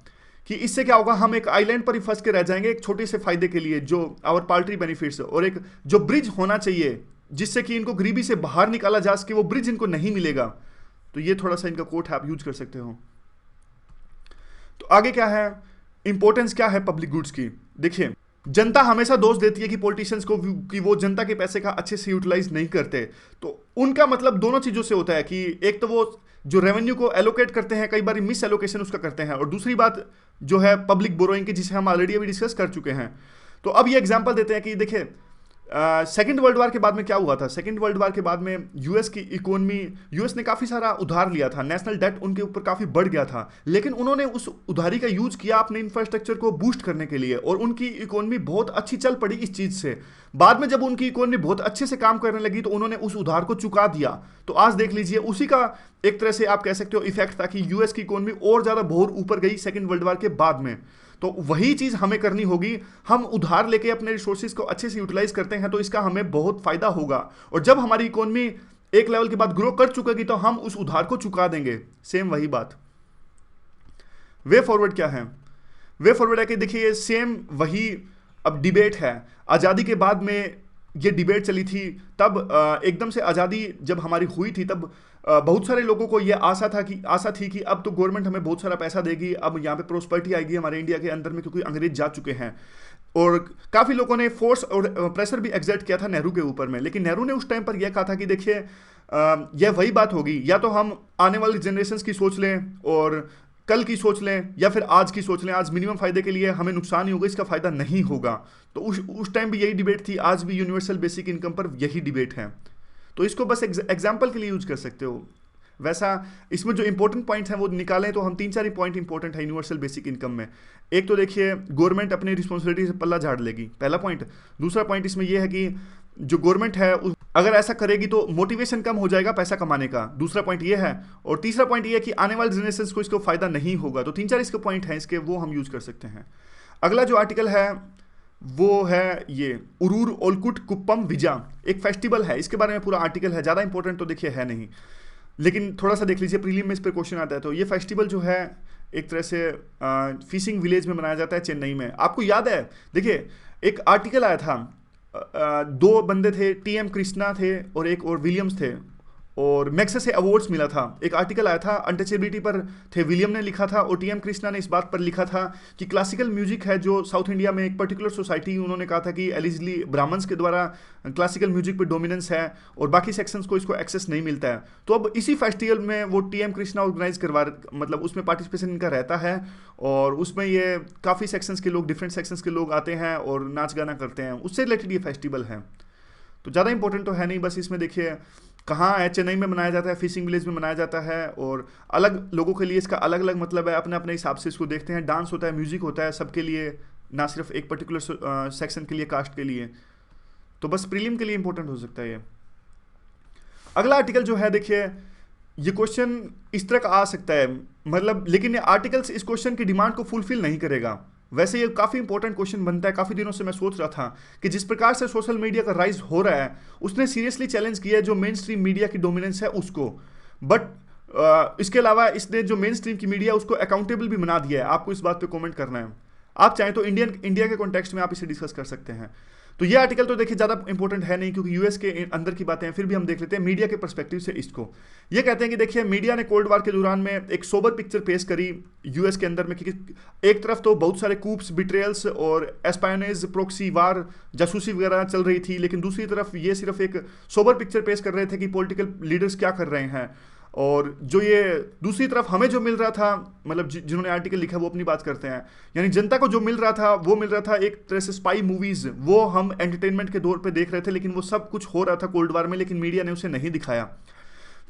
कि इससे क्या होगा, हम एक आइलैंड पर ही फंस के रह जाएंगे एक छोटे से फायदे के लिए, जो आवर पार्टरी बेनिफिट्स, और एक जो ब्रिज होना चाहिए जिससे कि इनको गरीबी से बाहर निकाला जा सके, वो ब्रिज इनको नहीं मिलेगा। तो ये थोड़ा सा इनका कोट है, आप यूज कर सकते हो। तो आगे क्या है, इंपॉर्टेंस क्या है पब्लिक गुड्स की। देखिए जनता हमेशा दोष देती है कि पॉलिटिशियंस को कि वो जनता के पैसे का अच्छे से यूटिलाइज नहीं करते। तो उनका मतलब दोनों चीज़ों से होता है कि एक तो वो जो रेवेन्यू को एलोकेट करते हैं, कई बार मिस एलोकेशन उसका करते हैं, और दूसरी बात जो है पब्लिक बोरोइंग की, जिसे हम ऑलरेडी अभी डिस्कस कर चुके हैं। तो अब ये एग्जांपल देते हैं कि देखिए सेकेंड वर्ल्ड वार के बाद में क्या हुआ था। सेकेंड वर्ल्ड वार के बाद में यूएस की इकोनॉमी, यूएस ने काफ़ी सारा उधार लिया था, नेशनल डेट उनके ऊपर काफ़ी बढ़ गया था, लेकिन उन्होंने उस उधारी का यूज किया अपने इंफ्रास्ट्रक्चर को बूस्ट करने के लिए, और उनकी इकोनॉमी बहुत अच्छी चल पड़ी इस चीज़ से। बाद में जब उनकी इकोनॉमी बहुत अच्छे से काम करने लगी तो उन्होंने उस उधार को चुका दिया। तो आज देख लीजिए उसी का एक तरह से आप कह सकते हो इफेक्ट था कि यूएस की इकोनॉमी और ज़्यादा बहुत ऊपर गई सेकेंड वर्ल्ड वार के बाद में। तो वही चीज़ हमें करनी होगी, हम उधार लेके अपने रिसोर्सेज को अच्छे से यूटिलाइज करते हैं तो इसका हमें बहुत फायदा होगा, और जब हमारी इकोनॉमी एक लेवल के बाद ग्रो कर चुकेगी तो हम उस उधार को चुका देंगे। सेम वही बात। वे फॉरवर्ड क्या है, वे फॉरवर्ड है कि देखिए सेम वही अब डिबेट है। आज़ादी के बाद में ये डिबेट चली थी तब एकदम से आज़ादी जब हमारी हुई थी तब बहुत सारे लोगों को ये आशा थी कि अब तो गवर्नमेंट हमें बहुत सारा पैसा देगी, अब यहाँ पे प्रोस्पेरिटी आएगी हमारे इंडिया के अंदर में, क्योंकि अंग्रेज जा चुके हैं। और काफ़ी लोगों ने फोर्स और प्रेशर भी एग्जर्ट किया था नेहरू के ऊपर में, लेकिन नेहरू ने उस टाइम पर यह कहा था कि देखिए यह वही बात होगी, या तो हम आने वाली जनरेशन की सोच लें और कल की सोच लें, या फिर आज की सोच लें। आज मिनिमम फायदे के लिए हमें नुकसान ही होगा, इसका फायदा नहीं होगा। तो उस टाइम भी यही डिबेट थी, आज भी यूनिवर्सल बेसिक इनकम पर यही डिबेट है। तो इसको बस एग्जाम्पल के लिए यूज कर सकते हो। वैसा इसमें जो इंपॉर्टेंट पॉइंट्स हैं वो निकालें तो हम 3-4 पॉइंट इंपॉर्टेंट है यूनिवर्सल बेसिक इनकम में। एक तो देखिए गवर्नमेंट अपनी रिस्पॉन्सिबिलिटी से पल्ला झाड़ लेगी, पहला पॉइंट। दूसरा पॉइंट इसमें यह है कि जो गवर्नमेंट है अगर ऐसा करेगी तो मोटिवेशन कम हो जाएगा पैसा कमाने का, दूसरा पॉइंट ये है। और तीसरा पॉइंट ये है कि आने वाले जनरेशन को इसको फायदा नहीं होगा। तो 3-4 इसके पॉइंट हैं इसके, वो हम यूज कर सकते हैं। अगला जो आर्टिकल है वो है ये उरूर ओलकुट कुप्पम विजा, एक फेस्टिवल है, इसके बारे में पूरा आर्टिकल है। ज़्यादा इंपॉर्टेंट तो देखिए है नहीं, लेकिन थोड़ा सा देख लीजिए, प्रीलिम में इस पर क्वेश्चन आता है। तो ये फेस्टिवल जो है एक तरह से फिशिंग विलेज में मनाया जाता है चेन्नई में। आपको याद है, देखिए एक आर्टिकल आया था, दो बंदे थे, टीएम कृष्णा थे और एक और विलियम्स थे, और मैक्सेस से अवार्ड्स मिला था। एक आर्टिकल आया था अनटचेबिलिटी पर, थे विलियम ने लिखा था और टीएम कृष्णा ने इस बात पर लिखा था कि क्लासिकल म्यूजिक है जो साउथ इंडिया में एक पर्टिकुलर सोसाइटी, उन्होंने कहा था कि एलिजली ब्राह्मण्स के द्वारा क्लासिकल म्यूजिक पर डोमिनेंस है और बाकी सेक्शंस को इसको एक्सेस नहीं मिलता है। तो अब इसी फेस्टिवल में वो टीएम कृष्णा ऑर्गेनाइज मतलब उसमें पार्टिसिपेशन इनका रहता है, और उसमें ये काफ़ी सेक्शंस के लोग, डिफरेंट सेक्शंस के लोग आते हैं और नाच गाना करते हैं, उससे रिलेटेड ये फेस्टिवल है। तो ज़्यादा इंपॉर्टेंट तो है नहीं, बस इसमें देखिए कहाँ है, चेन्नई में मनाया जाता है, फिशिंग विलेज में मनाया जाता है, और अलग लोगों के लिए इसका अलग अलग मतलब है, अपने अपने हिसाब से इसको देखते हैं। डांस होता है, म्यूजिक होता है सबके लिए, ना सिर्फ एक पर्टिकुलर सेक्शन के लिए, कास्ट के लिए। तो बस प्रीलिम के लिए इंपॉर्टेंट हो सकता है ये। अगला आर्टिकल जो है देखिए, ये क्वेश्चन इस तरह का आ सकता है, मतलब लेकिन ये आर्टिकल्स इस क्वेश्चन की डिमांड को फुलफिल नहीं करेगा। वैसे ये काफ़ी इंपॉर्टेंट क्वेश्चन बनता है। काफ़ी दिनों से मैं सोच रहा था कि जिस प्रकार से सोशल मीडिया का राइज हो रहा है, उसने सीरियसली चैलेंज किया है जो मेन स्ट्रीम मीडिया की डोमिनेंस है उसको। बट इसके अलावा इसने जो मेन स्ट्रीम की मीडिया उसको अकाउंटेबल भी बना दिया है। आपको इस बात पे कमेंट करना है, आप चाहें तो इंडिया के कॉन्टेक्स्ट में आप इसे डिस्कस कर सकते हैं। तो ये आर्टिकल तो देखिए ज़्यादा इंपॉर्टेंट है नहीं, क्योंकि यूएस के अंदर की बातें हैं, फिर भी हम देख लेते हैं मीडिया के पर्सपेक्टिव से इसको। ये कहते हैं कि देखिए मीडिया ने कोल्ड वार के दौरान में एक सोबर पिक्चर पेश करी यूएस के अंदर में, क्योंकि एक तरफ तो बहुत सारे कूप्स, बिट्रेयल्स और एस्पायनेज, प्रोक्सी वार, जासूसी वगैरह चल रही थी, लेकिन दूसरी तरफ ये सिर्फ एक सोबर पिक्चर पेश कर रहे थे कि पॉलिटिकल लीडर्स क्या कर रहे हैं। और जो ये दूसरी तरफ हमें जो मिल रहा था, मतलब जिन्होंने आर्टिकल लिखा वो अपनी बात करते हैं, यानी जनता को जो मिल रहा था वो मिल रहा था एक तरह से स्पाई मूवीज, वो हम एंटरटेनमेंट के दौर पे देख रहे थे, लेकिन वो सब कुछ हो रहा था कोल्ड वार में, लेकिन मीडिया ने उसे नहीं दिखाया।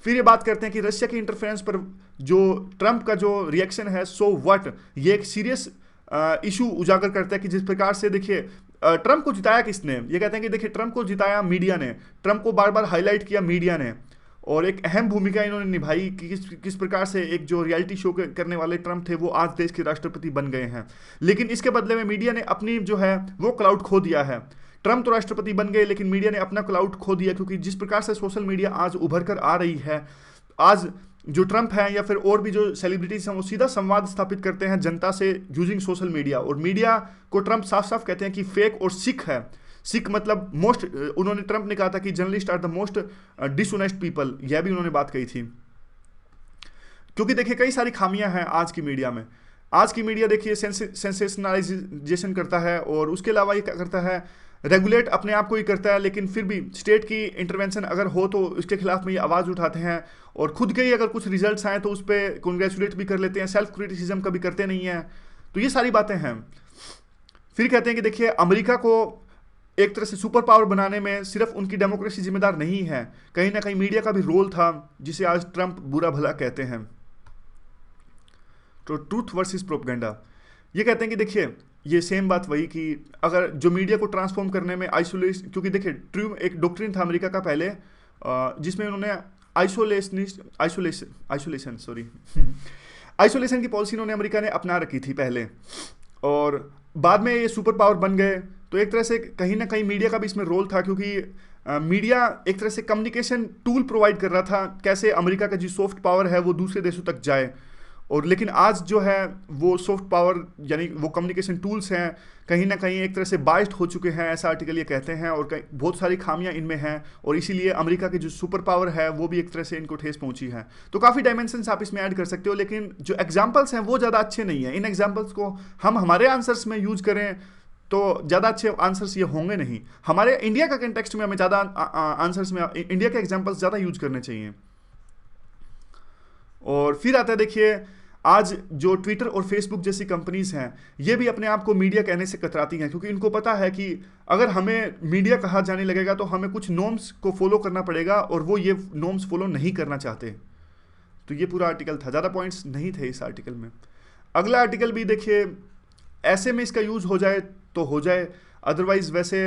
फिर ये बात करते हैं कि रशिया के इंटरफेरेंस पर जो ट्रंप का जो रिएक्शन है, सो व्हाट, ये एक सीरियस इशू उजागर करता है कि जिस प्रकार से देखिए ट्रंप को जिताया किसने। ये कहते हैं कि देखिए ट्रंप को जिताया मीडिया ने, ट्रंप को बार बार हाईलाइट किया मीडिया ने, और एक अहम भूमिका इन्होंने निभाई कि किस प्रकार से एक जो रियलिटी शो करने वाले ट्रंप थे वो आज देश के राष्ट्रपति बन गए हैं। लेकिन इसके बदले में मीडिया ने अपनी जो है वो क्लाउड खो दिया है। ट्रंप तो राष्ट्रपति बन गए, लेकिन मीडिया ने अपना क्लाउड खो दिया, क्योंकि जिस प्रकार से सोशल मीडिया आज उभर कर आ रही है, आज जो ट्रंप है या फिर और भी जो सेलिब्रिटीज हैं वो सीधा संवाद स्थापित करते हैं जनता से यूजिंग सोशल मीडिया, और मीडिया को ट्रंप साफ साफ कहते हैं कि फेक और सिख है। सिख मतलब मोस्ट, उन्होंने ट्रंप ने कहा था कि journalist are the most dishonest people, यह भी उन्होंने बात कही थी। क्योंकि देखिए कई सारी खामियां हैं आज की मीडिया में। आज की मीडिया देखिए सेंसेशनलाइजेशन करता है, और उसके अलावा ये क्या करता है, रेगुलेट अपने आप को ही करता है, लेकिन फिर भी स्टेट की इंटरवेंशन अगर हो तो इसके खिलाफ में ये आवाज़ उठाते हैं, और खुद के ही अगर कुछ रिजल्ट्स आए तो उस पर कॉन्ग्रेचुलेट भी कर लेते हैं, सेल्फ क्रिटिसिज्म कभी करते नहीं हैं। तो ये सारी बातें हैं। फिर कहते हैं कि देखिए अमेरिका को एक तरह से सुपर पावर बनाने में सिर्फ उनकी डेमोक्रेसी जिम्मेदार नहीं है, कहीं ना कहीं मीडिया का भी रोल था, जिसे आज ट्रंप बुरा भला कहते हैं। तो ट्रूथ वर्सेस प्रोपेगेंडा, ये कहते हैं कि देखिए ये सेम बात वही कि अगर जो मीडिया को ट्रांसफॉर्म करने में आइसोलेशन, क्योंकि देखिए ट्रू एक डॉक्ट्रिन था अमेरिका का पहले, जिसमें उन्होंने आइसोलेशन की पॉलिसी उन्होंने अमेरिका ने अपना रखी थी पहले, और बाद में ये सुपर पावर बन गए। तो एक तरह से कहीं ना कहीं मीडिया का भी इसमें रोल था, क्योंकि मीडिया एक तरह से कम्युनिकेशन टूल प्रोवाइड कर रहा था, कैसे अमेरिका का जो सॉफ्ट पावर है वो दूसरे देशों तक जाए। और लेकिन आज जो है वो सॉफ्ट पावर यानी वो कम्युनिकेशन टूल्स हैं कहीं ना कहीं एक तरह से बाइस्ड हो चुके हैं, ऐसा आर्टिकल ये कहते हैं, और बहुत सारी खामियां इनमें हैं, और इसीलिए अमेरिका की जो सुपर पावर है वो भी एक तरह से इनको ठेस पहुंची है। तो काफ़ी डायमेंशंस आप इसमें ऐड कर सकते हो, लेकिन जो एग्जाम्पल्स हैं वो ज़्यादा अच्छे नहीं हैं। इन एग्जाम्पल्स को हम हमारे आंसर्स में यूज करें तो ज़्यादा अच्छे आंसर्स ये होंगे नहीं। हमारे इंडिया का कंटेक्स्ट में हमें ज़्यादा आंसर्स में इंडिया के एग्जाम्पल्स ज़्यादा यूज करने चाहिए। और फिर आता है, देखिए आज जो ट्विटर और फेसबुक जैसी कंपनीज हैं ये भी अपने आप को मीडिया कहने से कतराती हैं, क्योंकि इनको पता है कि अगर हमें मीडिया कहा जाने लगेगा तो हमें कुछ नॉर्म्स को फॉलो करना पड़ेगा, और वो ये नॉर्म्स फॉलो नहीं करना चाहते। तो ये पूरा आर्टिकल था, ज़्यादा पॉइंट्स नहीं थे इस आर्टिकल में। अगला आर्टिकल भी देखिए, ऐसे में इसका यूज़ हो जाए तो हो जाए, अदरवाइज वैसे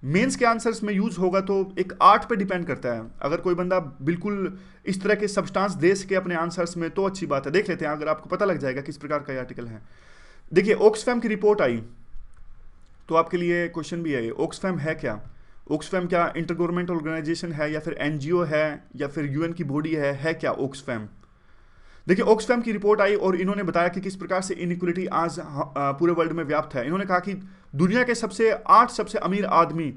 मेंस के आंसर्स में यूज होगा तो एक आर्ट पे डिपेंड करता है। अगर कोई बंदा बिल्कुल इस तरह के सब्सटेंस दे सके अपने आंसर्स में तो अच्छी बात है। देख लेते हैं, अगर आपको पता लग जाएगा किस प्रकार का ये आर्टिकल है। देखिए ऑक्सफैम की रिपोर्ट आई, तो आपके लिए क्वेश्चन भी है, ऑक्सफैम है क्या? ऑक्सफैम क्या इंटर गवर्नमेंट ऑर्गेनाइजेशन है, या फिर एनजीओ है, या फिर यूएन की बॉडी है क्या ऑक्सफैम? देखिए ऑक्सफैम की रिपोर्ट आई और इन्होंने बताया कि किस प्रकार से इनइक्वलिटी आज पूरे वर्ल्ड में व्याप्त है। इन्होंने कहा कि दुनिया के 8 सबसे अमीर आदमी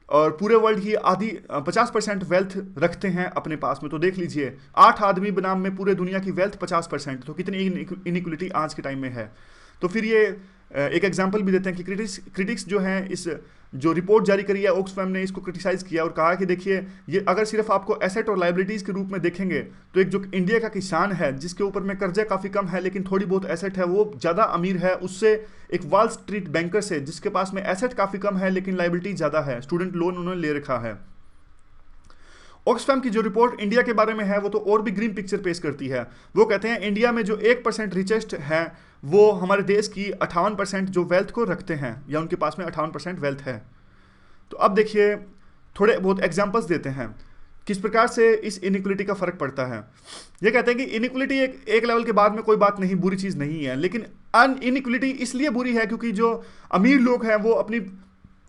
और पूरे वर्ल्ड की आधी 50% वेल्थ रखते हैं अपने पास में। तो देख लीजिए 8 आदमी बनाम में पूरे दुनिया की वेल्थ 50%, तो कितनी इनइक्वलिटी आज के टाइम में है। तो फिर ये एक एग्जांपल भी देते हैं कि क्रिटिक्स जो हैं इस जो रिपोर्ट जारी करी है ऑक्सफैम ने, इसको क्रिटिसाइज किया और कहा कि देखिए ये अगर सिर्फ आपको एसेट और लाइबिलिटीज़ के रूप में देखेंगे तो एक जो इंडिया का किसान है जिसके ऊपर में कर्जा काफ़ी कम है लेकिन थोड़ी बहुत एसेट है, वो ज़्यादा अमीर है उससे एक वॉल स्ट्रीट बैंकर से जिसके पास में एसेट काफ़ी कम है लेकिन लाइबिलिटी ज़्यादा है, स्टूडेंट लोन उन्होंने ले रखा है। ऑक्सफैम की जो रिपोर्ट इंडिया के बारे में है वो तो और भी ग्रीन पिक्चर पेश करती है। वो कहते हैं इंडिया में जो 1% रिचेस्ट है वो हमारे देश की 58% जो वेल्थ को रखते हैं, या उनके पास में 58% वेल्थ है। तो अब देखिए थोड़े बहुत एग्जांपल्स देते हैं किस प्रकार से इस इनइक्वलिटी का फर्क पड़ता है। ये कहते हैं कि इनइक्वलिटी एक लेवल के बाद में कोई बात नहीं, बुरी चीज़ नहीं है, लेकिन इनइक्वलिटी इसलिए बुरी है क्योंकि जो अमीर लोग हैं वो अपनी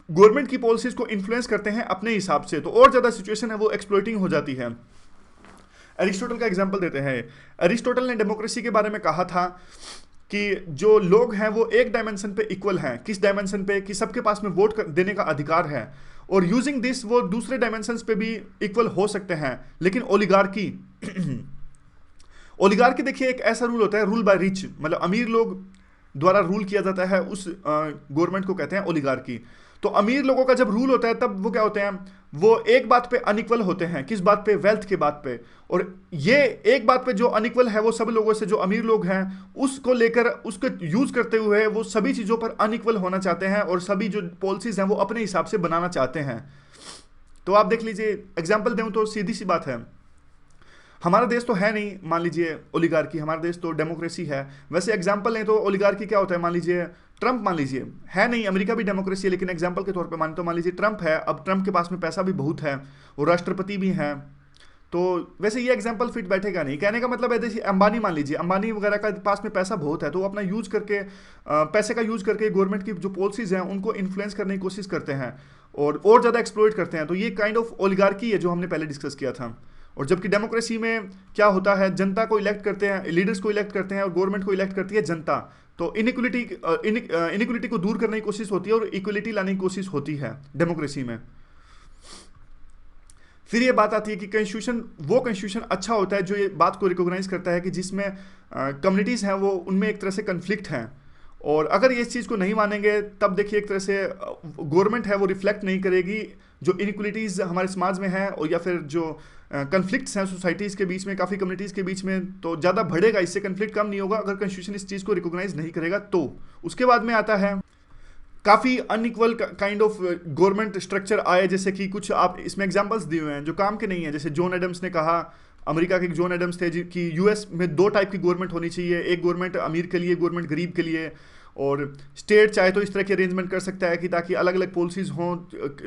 गवर्नमेंट की पॉलिसीज को इन्फ्लुएंस करते हैं अपने हिसाब से, तो और ज़्यादा सिचुएशन है वो एक्सप्लॉइटिंग हो जाती है। एरिस्टोटल का एग्जाम्पल देते हैं। एरिस्टोटल ने डेमोक्रेसी के बारे में कहा था कि जो लोग हैं वो एक डायमेंशन पे इक्वल हैं। किस डायमेंशन पे? कि सबके पास में वोट देने का अधिकार है, और यूजिंग दिस वो दूसरे डायमेंशंस पे भी इक्वल हो सकते हैं। लेकिन ओलिगार्की ओलिगार्की देखिए एक ऐसा रूल होता है, रूल बाय रिच, मतलब अमीर लोग द्वारा रूल किया जाता है, उस गवर्नमेंट को कहते हैं ओलिगार्की। तो अमीर लोगों का जब रूल होता है तब वो क्या होते हैं, वो एक बात पे अनइक्वल होते हैं। किस बात पे? वेल्थ के बात पे। और ये एक बात पे जो अनइक्वल है वो सब लोगों से, जो अमीर लोग हैं उसको लेकर उसको यूज करते हुए वो सभी चीज़ों पर अनइक्वल होना चाहते हैं और सभी जो पॉलिसीज हैं वो अपने हिसाब से बनाना चाहते हैं। तो आप देख लीजिए, एग्जाम्पल दूं तो सीधी सी बात है, हमारा देश तो है नहीं मान लीजिए ओलिगार्की, हमारा देश तो डेमोक्रेसी है। वैसे एग्जाम्पल लें तो ओलिगार्की क्या होता है, मान लीजिए ट्रंप मान लीजिए है नहीं, अमेरिका भी डेमोक्रेसी है, लेकिन एग्जाम्पल के तौर पे मान लीजिए ट्रंप है। अब ट्रंप के पास में पैसा भी बहुत है और राष्ट्रपति भी हैं, तो वैसे ये एग्जाम्पल फिट बैठेगा नहीं। कहने का मतलब है जैसे अंबानी मान लीजिए, अंबानी वगैरह का पास में पैसा बहुत है तो वो अपना यूज करके पैसे का यूज करके गवर्नमेंट की जो पॉलिसीज हैं उनको इन्फ्लुएंस करने की कोशिश करते हैं और ज़्यादा एक्सप्लॉइट करते हैं। तो ये काइंड ऑफ ओलिगार्की है जो हमने पहले डिस्कस किया था। और जबकि डेमोक्रेसी में क्या होता है, जनता को इलेक्ट करते हैं, लीडर्स को इलेक्ट करते हैं और गवर्नमेंट को इलेक्ट करती है जनता। तो इनइक्वलिटी को दूर करने की कोशिश होती है और इक्वलिटी लाने की कोशिश होती है डेमोक्रेसी में। फिर ये बात आती है कि कॉन्स्टिट्यूशन अच्छा होता है जो ये बात को रिकॉग्नाइज करता है कि जिसमें कम्युनिटीज़ हैं वो उनमें एक तरह से कन्फ्लिक्ट हैं, और अगर ये इस चीज़ को नहीं मानेंगे तब देखिए एक तरह से गवर्नमेंट है वो रिफ्लेक्ट नहीं करेगी जो इनइक्वलिटीज़ हमारे समाज में है, और या फिर जो कन्फ्लिक्ट्स हैं सोसाइटीज़ के बीच में, काफ़ी कम्युनिटीज़ के बीच में, तो ज़्यादा बढ़ेगा, इससे कन्फ्लिक्ट कम नहीं होगा अगर कॉन्स्टिट्यूशन इस चीज़ को रिकॉग्नाइज नहीं करेगा। तो उसके बाद में आता है काफ़ी unequal kind of government structure आए, जैसे कि कुछ आप इसमें एग्जांपल्स दिए हुए हैं जो काम के नहीं है। जैसे जॉन एडम्स ने कहा, अमेरिका के जॉन एडम्स थे कि यूएस में 2 टाइप की गवर्नमेंट होनी चाहिए, एक गवर्नमेंट अमीर के लिए, गवर्नमेंट गरीब के लिए, और स्टेट चाहे तो इस तरह के अरेंजमेंट कर सकता है कि ताकि अलग अलग पॉलिसीज़ हों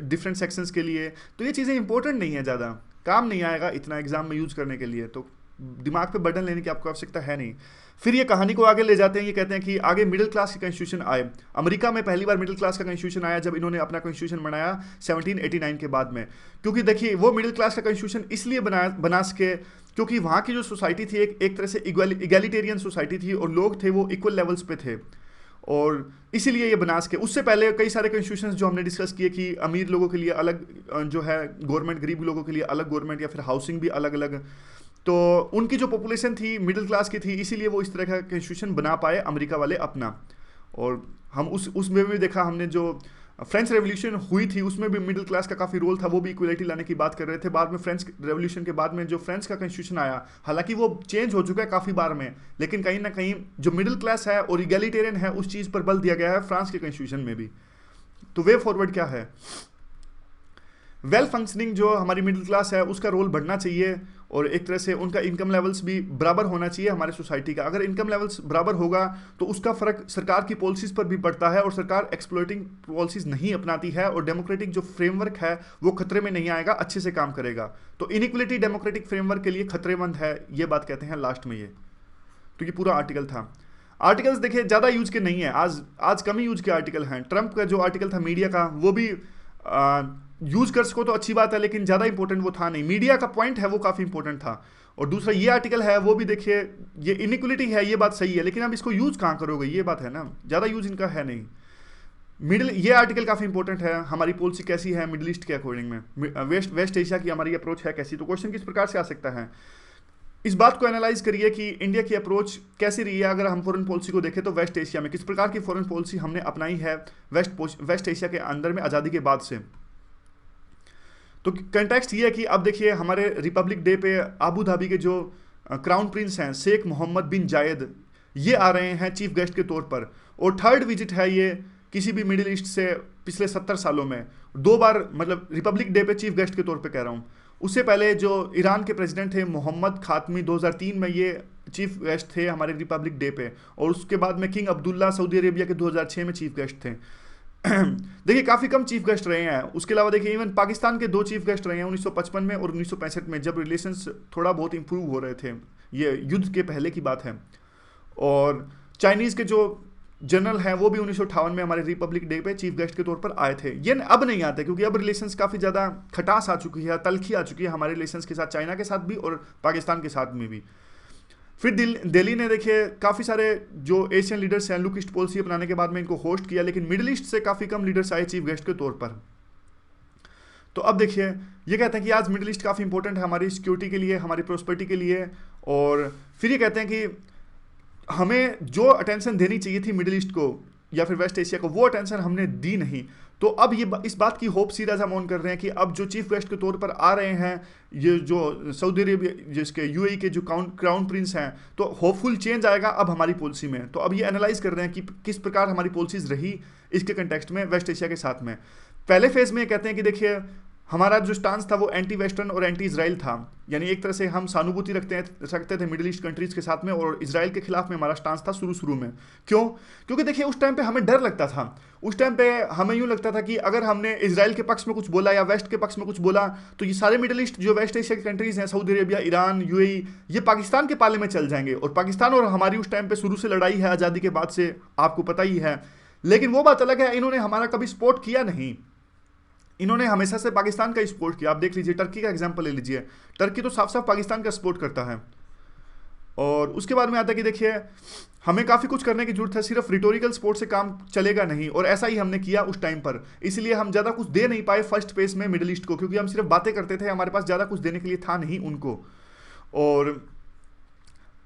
डिफरेंट सेक्शंस के लिए। तो ये चीज़ें इंपॉर्टेंट नहीं है, ज़्यादा काम नहीं आएगा इतना एग्जाम में यूज़ करने के लिए, तो दिमाग पे बर्डन लेने की आपको आवश्यकता है नहीं। फिर ये कहानी को आगे ले जाते हैं, ये कहते हैं कि आगे मिडिल क्लास की कॉन्स्टिट्यूशन आए। अमेरिका में पहली बार मिडिल क्लास का कॉन्स्टिट्यूशन आया जब इन्होंने अपना कॉन्स्टिट्यूशन बनाया 1789 के बाद में, क्योंकि देखिए वो मिडिल क्लास का कॉन्स्टिट्यूशन इसलिए बना सके क्योंकि वहाँ की जो सोसाइटी थी एक तरह से इगैलिटेरियन सोसाइटी थी और लोग थे वो इक्वल लेवल्स पे थे, और इसीलिए ये बना सके। उससे पहले कई सारे कॉन्स्टिट्यूशंस जो हमने डिस्कस किए कि अमीर लोगों के लिए अलग जो है गवर्नमेंट, गरीब लोगों के लिए अलग गवर्नमेंट, या फिर हाउसिंग भी अलग अलग, तो उनकी जो पॉपुलेशन थी मिडिल क्लास की थी, इसीलिए वो इस तरह का कॉन्स्टिट्यूशन बना पाए अमेरिका वाले अपना। और हम उसमें भी देखा हमने जो फ्रेंच रेवोल्यूशन हुई थी उसमें भी मिडिल क्लास का काफ़ी रोल था, वो भी इक्वलिटी लाने की बात कर रहे थे। बाद में फ्रेंच रेवोल्यूशन के बाद में जो फ्रेंच का कॉन्स्टिट्यूशन आया, हालांकि वो चेंज हो चुका है काफ़ी बार में, लेकिन कहीं ना कहीं जो मिडिल क्लास है और इगैलिटेरियन है उस चीज़ पर बल दिया गया है फ्रांस के कॉन्स्टिट्यूशन में भी। तो वे फॉरवर्ड क्या है, वेल फंक्शनिंग जो हमारी मिडिल क्लास है उसका रोल बढ़ना चाहिए, और एक तरह से उनका इनकम लेवल्स भी बराबर होना चाहिए हमारे सोसाइटी का। अगर इनकम लेवल्स बराबर होगा तो उसका फर्क सरकार की पॉलिसीज पर भी पड़ता है, और सरकार एक्सप्लॉइटिंग पॉलिसीज नहीं अपनाती है, और डेमोक्रेटिक जो फ्रेमवर्क है वो खतरे में नहीं आएगा, अच्छे से काम करेगा। तो इनइक्वलिटी डेमोक्रेटिक फ्रेमवर्क के लिए खतरेमंद है, ये बात कहते हैं लास्ट में ये। तो ये पूरा आर्टिकल था। आर्टिकल्स देखिए ज़्यादा यूज के नहीं है, आज कम ही यूज के आर्टिकल हैं। ट्रंप का जो आर्टिकल था मीडिया का, वो भी यूज कर सको तो अच्छी बात है, लेकिन ज़्यादा इंपॉर्टेंट वो था नहीं। मीडिया का पॉइंट है वो काफ़ी इंपॉर्टेंट था। और दूसरा ये आर्टिकल है वो भी देखिए, ये इनइक्वलिटी है ये बात सही है, लेकिन अब इसको यूज कहाँ करोगे, ये बात है ना, ज़्यादा यूज इनका है नहीं। ये आर्टिकल काफ़ी इंपॉर्टेंट है, हमारी पॉलिसी कैसी है मिडिल ईस्ट के अकॉर्डिंग में, वेस्ट एशिया की हमारी अप्रोच है कैसी। तो क्वेश्चन किस प्रकार से आ सकता है, इस बात को एनालाइज करिए कि इंडिया की अप्रोच कैसी रही है। अगर हम फॉरेन पॉलिसी को देखें तो वेस्ट एशिया में किस प्रकार की फॉरेन पॉलिसी हमने अपनाई है वेस्ट एशिया के अंदर में आज़ादी के बाद से। तो कंटेक्स्ट ये है कि अब देखिए हमारे रिपब्लिक डे पे आबू धाबी के जो क्राउन प्रिंस हैं शेख मोहम्मद बिन जायद, ये आ रहे हैं चीफ गेस्ट के तौर पर, और थर्ड विजिट है ये किसी भी मिडिल ईस्ट से पिछले 70 सालों में। 2 बार, मतलब रिपब्लिक डे पे चीफ गेस्ट के तौर पे कह रहा हूँ। उससे पहले जो ईरान के प्रेसिडेंट थे मोहम्मद खातमी, 2003 में ये चीफ गेस्ट थे हमारे रिपब्लिक डे पे, और उसके बाद में किंग अब्दुल्ला सऊदी अरेबिया के 2006 में चीफ गेस्ट थे। देखिए काफ़ी कम चीफ गेस्ट रहे हैं। उसके अलावा देखिए इवन पाकिस्तान के 2 चीफ गेस्ट रहे हैं 1955 में और 1965 में, जब रिलेशंस थोड़ा बहुत इंप्रूव हो रहे थे, ये युद्ध के पहले की बात है। और चाइनीज़ के जो जनरल हैं वो भी 1958 में हमारे रिपब्लिक डे पे चीफ गेस्ट के तौर पर आए थे। ये अब नहीं आते क्योंकि अब रिलेशंस काफ़ी ज़्यादा खटास आ चुकी है, तलखी आ चुकी है हमारे रिलेशंस के साथ, चाइना के साथ भी और पाकिस्तान के साथ में भी। फिर दिल्ली ने देखिए काफ़ी सारे जो एशियन लीडर्स हैं लुक ईस्ट पॉलिसी अपनाने के बाद में इनको होस्ट किया, लेकिन मिडिल ईस्ट से काफ़ी कम लीडर्स आए चीफ गेस्ट के तौर पर। तो अब देखिए ये कहते हैं कि आज मिडिल ईस्ट काफ़ी इंपॉर्टेंट है हमारी सिक्योरिटी के लिए, हमारी प्रोस्पेरिटी के लिए, और फिर ये कहते हैं कि हमें जो अटेंशन देनी चाहिए थी मिडिल ईस्ट को या फिर वेस्ट एशिया को, वो अटेंशन हमने दी नहीं। तो अब ये इस बात की होप सीधा सा ऑन कर रहे हैं कि अब जो चीफ गेस्ट के तौर पर आ रहे हैं ये जो सऊदी अरेबिया जिसके यूएई के जो क्राउन प्रिंस हैं, तो होपफुल चेंज आएगा अब हमारी पॉलिसी में। तो अब ये एनालाइज कर रहे हैं कि किस प्रकार हमारी पॉलिसीज रही इसके कंटेक्स्ट में वेस्ट एशिया के साथ में। पहले फेज में कहते हैं कि देखिए हमारा जो स्टांस था वो एंटी वेस्टर्न और एंटी इजराइल था, यानी एक तरह से हम सहानुभूति रखते थे मिडिल ईस्ट कंट्रीज के साथ में, और इजराइल के खिलाफ में हमारा स्टांस था शुरू में। क्यों? क्योंकि देखिए उस टाइम पे हमें डर लगता था, उस टाइम पे हमें यूँ लगता था कि अगर हमने इजराइल के पक्ष में कुछ बोला या वेस्ट के पक्ष में कुछ बोला तो ये सारे मिडिल ईस्ट जो वेस्ट एशिया की कंट्रीज हैं, सऊदी अरेबिया, ईरान, यूएई, ये पाकिस्तान के पाले में चल जाएंगे। और पाकिस्तान और हमारी उस टाइम पे शुरू से लड़ाई है आज़ादी के बाद से, आपको पता ही है। लेकिन वो बात अलग है, इन्होंने हमारा कभी सपोर्ट किया नहीं, इन्होंने हमेशा से पाकिस्तान का ही सपोर्ट किया। आप देख लीजिए टर्की का एग्जांपल ले लीजिए, टर्की तो साफ साफ पाकिस्तान का सपोर्ट करता है। और उसके बाद में आता है कि देखिए हमें काफ़ी कुछ करने की जरूरत है, सिर्फ रिटोरिकल सपोर्ट से काम चलेगा नहीं, और ऐसा ही हमने किया उस टाइम पर। इसलिए हम ज़्यादा कुछ दे नहीं पाए फर्स्ट फेज में मिडिल ईस्ट को, क्योंकि हम सिर्फ बातें करते थे, हमारे पास ज़्यादा कुछ देने के लिए था नहीं उनको। और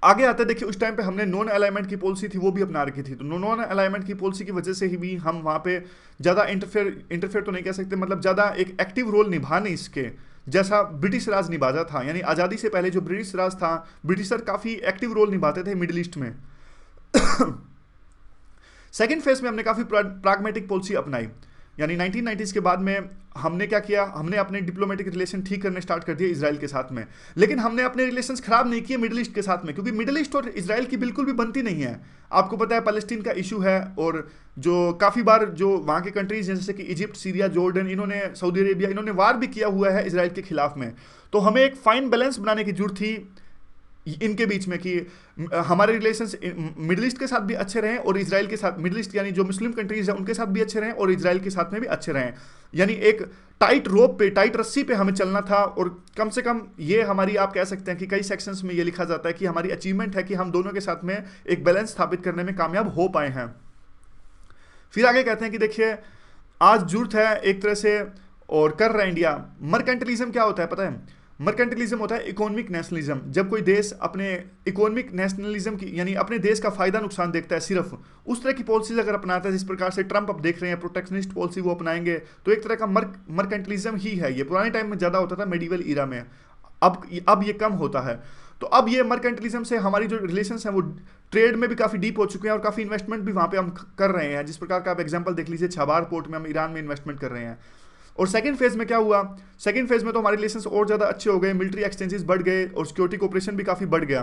आगे आता है देखिए उस टाइम पे हमने नॉन अलाइनमेंट की पॉलिसी थी वो भी अपना रखी थी। तो नॉन अलाइनमेंट की पॉलिसी की वजह से ही भी हम वहाँ पे ज़्यादा इंटरफेयर तो नहीं कह सकते, मतलब ज़्यादा एक एक्टिव रोल निभा नहीं इसके जैसा ब्रिटिश राज निभाता था। यानी आज़ादी से पहले जो ब्रिटिश राज था, ब्रिटिशर काफ़ी एक्टिव रोल निभाते थे मिडिल ईस्ट में। सेकेंड फेज में हमने काफ़ी प्राग्मेटिक पॉलिसी अपनाई, यानी 1990s के बाद में हमने क्या किया, हमने अपने डिप्लोमेटिक रिलेशन ठीक करने स्टार्ट कर दिए इजराइल के साथ में। लेकिन हमने अपने रिलेशंस खराब नहीं किए मिडिल ईस्ट के साथ में, क्योंकि मिडिल ईस्ट और इजराइल की बिल्कुल भी बनती नहीं है। आपको पता है पैलेस्टीन का इशू है, और जो काफ़ी बार जो वहाँ के कंट्रीज जैसे कि इजिप्ट, सीरिया, जॉर्डन, इन्होंने सऊदी अरेबिया, इन्होंने वार भी किया हुआ है इजराइल के खिलाफ में। तो हमें एक फाइन बैलेंस बनाने की जरूरत थी इनके बीच में कि हमारे रिलेशंस मिडिल ईस्ट के साथ भी अच्छे रहें और इजराइल के साथ, मिडिल ईस्ट यानी जो मुस्लिम कंट्रीज है उनके साथ भी अच्छे रहें और इजराइल के साथ में भी अच्छे रहें। यानी एक टाइट रोप पे, टाइट रस्सी पे हमें चलना था। और कम से कम ये हमारी, आप कह सकते हैं कि कई सेक्शंस में ये लिखा जाता है कि हमारी अचीवमेंट है कि हम दोनों के साथ में एक बैलेंस स्थापित करने में कामयाब हो पाए हैं। फिर आगे कहते हैं कि देखिए आज जरूरत है एक तरह से, और कर रहा है इंडिया। मर्केंटलिज्म क्या होता है पता है? मर्केंटलिज्म होता है इकोनॉमिक नेशनलिज्म। जब कोई देश अपने इकोनॉमिक नेशनलिज्म की, यानी अपने देश का फायदा नुकसान देखता है, सिर्फ उस तरह की पॉलिसीज अगर अपनाता है जिस प्रकार से ट्रंप अब देख रहे हैं प्रोटेक्शनिस्ट पॉलिसी वो अपनाएंगे, तो एक तरह का मर्केंटलिज्म ही है। ये पुराने टाइम में ज़्यादा होता था, मेडिवल ईरा में। अब ये कम होता है। तो अब ये मर्केंटलिज्म से हमारी जो रिलेशंस हैं वो ट्रेड में भी काफ़ी डीप हो चुके हैं और काफ़ी इन्वेस्टमेंट भी वहाँ पे हम कर रहे हैं। जिस प्रकार का आप एग्जांपल देख लीजिए, छबार पोर्ट में हम ईरान में इन्वेस्टमेंट कर रहे हैं। और सेकंड फेज में क्या हुआ? सेकंड फेज में तो हमारे रिलेशंस और ज़्यादा अच्छे हो गए, मिलिट्री एक्सचेंजेस बढ़ गए और सिक्योरिटी कोऑपरेशन भी काफ़ी बढ़ गया।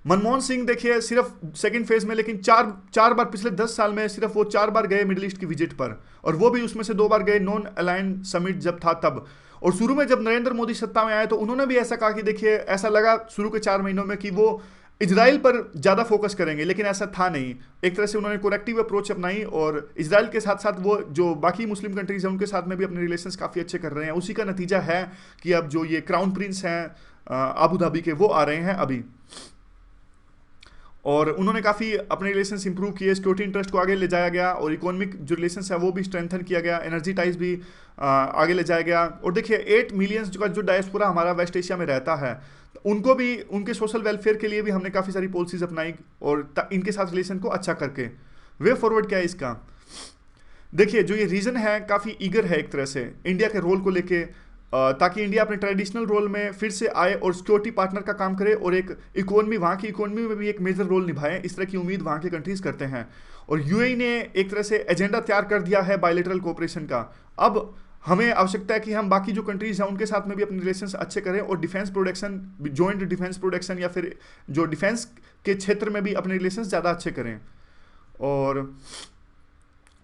मनमोहन सिंह देखिए सिर्फ सेकंड फेज में, लेकिन चार बार पिछले 10 साल में सिर्फ वो 4 बार गए मिडिल ईस्ट की विजिट पर, और वो भी उसमें से 2 बार गए नॉन अलाइन समिट जब था तब। और शुरू में जब नरेंद्र मोदी सत्ता में आए तो उन्होंने भी ऐसा कहा कि देखिए ऐसा लगा शुरू के 4 महीनों में कि वो इजराइल पर ज़्यादा फोकस करेंगे, लेकिन ऐसा था नहीं। एक तरह से उन्होंने कोरेक्टिव अप्रोच अपनाई और इजराइल के साथ साथ वो जो बाकी मुस्लिम कंट्रीज हैं उनके साथ में भी अपने रिलेशंस काफ़ी अच्छे कर रहे हैं। उसी का नतीजा है कि अब जो ये क्राउन प्रिंस हैं अबू धाबी के, वो आ रहे हैं अभी, और उन्होंने काफ़ी अपने रिलेशंस इंप्रूव किए, सिक्योरिटी इंटरेस्ट को आगे ले जाया गया और इकोनॉमिक जो रिलेशंस है वो भी स्ट्रेंथन किया गया, एनर्जी टाइज भी आगे ले जाया गया। और देखिए 8 मिलियंस का जो डायस्पोरा हमारा वेस्ट एशिया में रहता है, उनको भी उनके सोशल वेलफेयर के लिए भी हमने काफ़ी सारी पॉलिसीज अपनाई और इनके साथ रिलेशन को अच्छा करके। वे फॉरवर्ड क्या है इसका? देखिए जो ये रीजन है काफ़ी ईगर है एक तरह से इंडिया के रोल को लेके, ताकि इंडिया अपने ट्रेडिशनल रोल में फिर से आए और सिक्योरिटी पार्टनर का काम करे और एक इकोनॉमी, वहाँ की इकोनॉमी में भी एक मेजर रोल निभाए। इस तरह की उम्मीद वहाँ के कंट्रीज करते हैं। और यूएई ने एक तरह से एजेंडा तैयार कर दिया है बायलैटरल कोऑपरेशन का। अब हमें आवश्यकता है कि हम बाकी जो कंट्रीज हैं उनके साथ में भी अपने रिलेशंस अच्छे करें और defence production, joint defence production या फिर जो डिफेंस के क्षेत्र में भी अपने रिलेशंस ज़्यादा अच्छे करें। और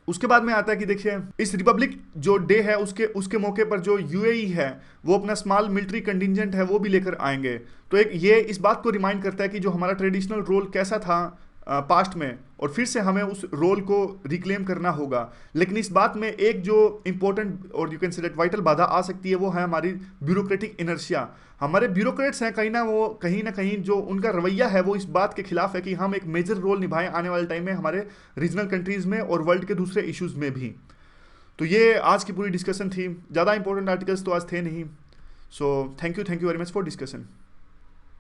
उसके बाद में आता है कि देखिए इस रिपब्लिक जो डे है उसके मौके पर जो यूएई है वो अपना स्मॉल मिलिट्री कंटिजेंट है वो भी लेकर आएंगे। तो एक ये इस बात को रिमाइंड करता है कि जो हमारा ट्रेडिशनल रोल कैसा था पास्ट में, और फिर से हमें उस रोल को रिक्लेम करना होगा। लेकिन इस बात में एक जो इंपॉर्टेंट और you can say that vital बाधा आ सकती है वो है हमारी ब्यूरोक्रेटिक इनर्शिया। हमारे ब्यूरोक्रेट्स हैं कहीं ना कहीं जो उनका रवैया है वो इस बात के खिलाफ है कि हम एक मेजर रोल निभाएं आने वाले टाइम में हमारे रीजनल कंट्रीज़ में और वर्ल्ड के दूसरे इश्यूज़ में भी। तो ये आज की पूरी डिस्कशन थी। ज़्यादा इंपॉर्टेंट आर्टिकल्स तो आज थे नहीं। So thank you very much for discussion.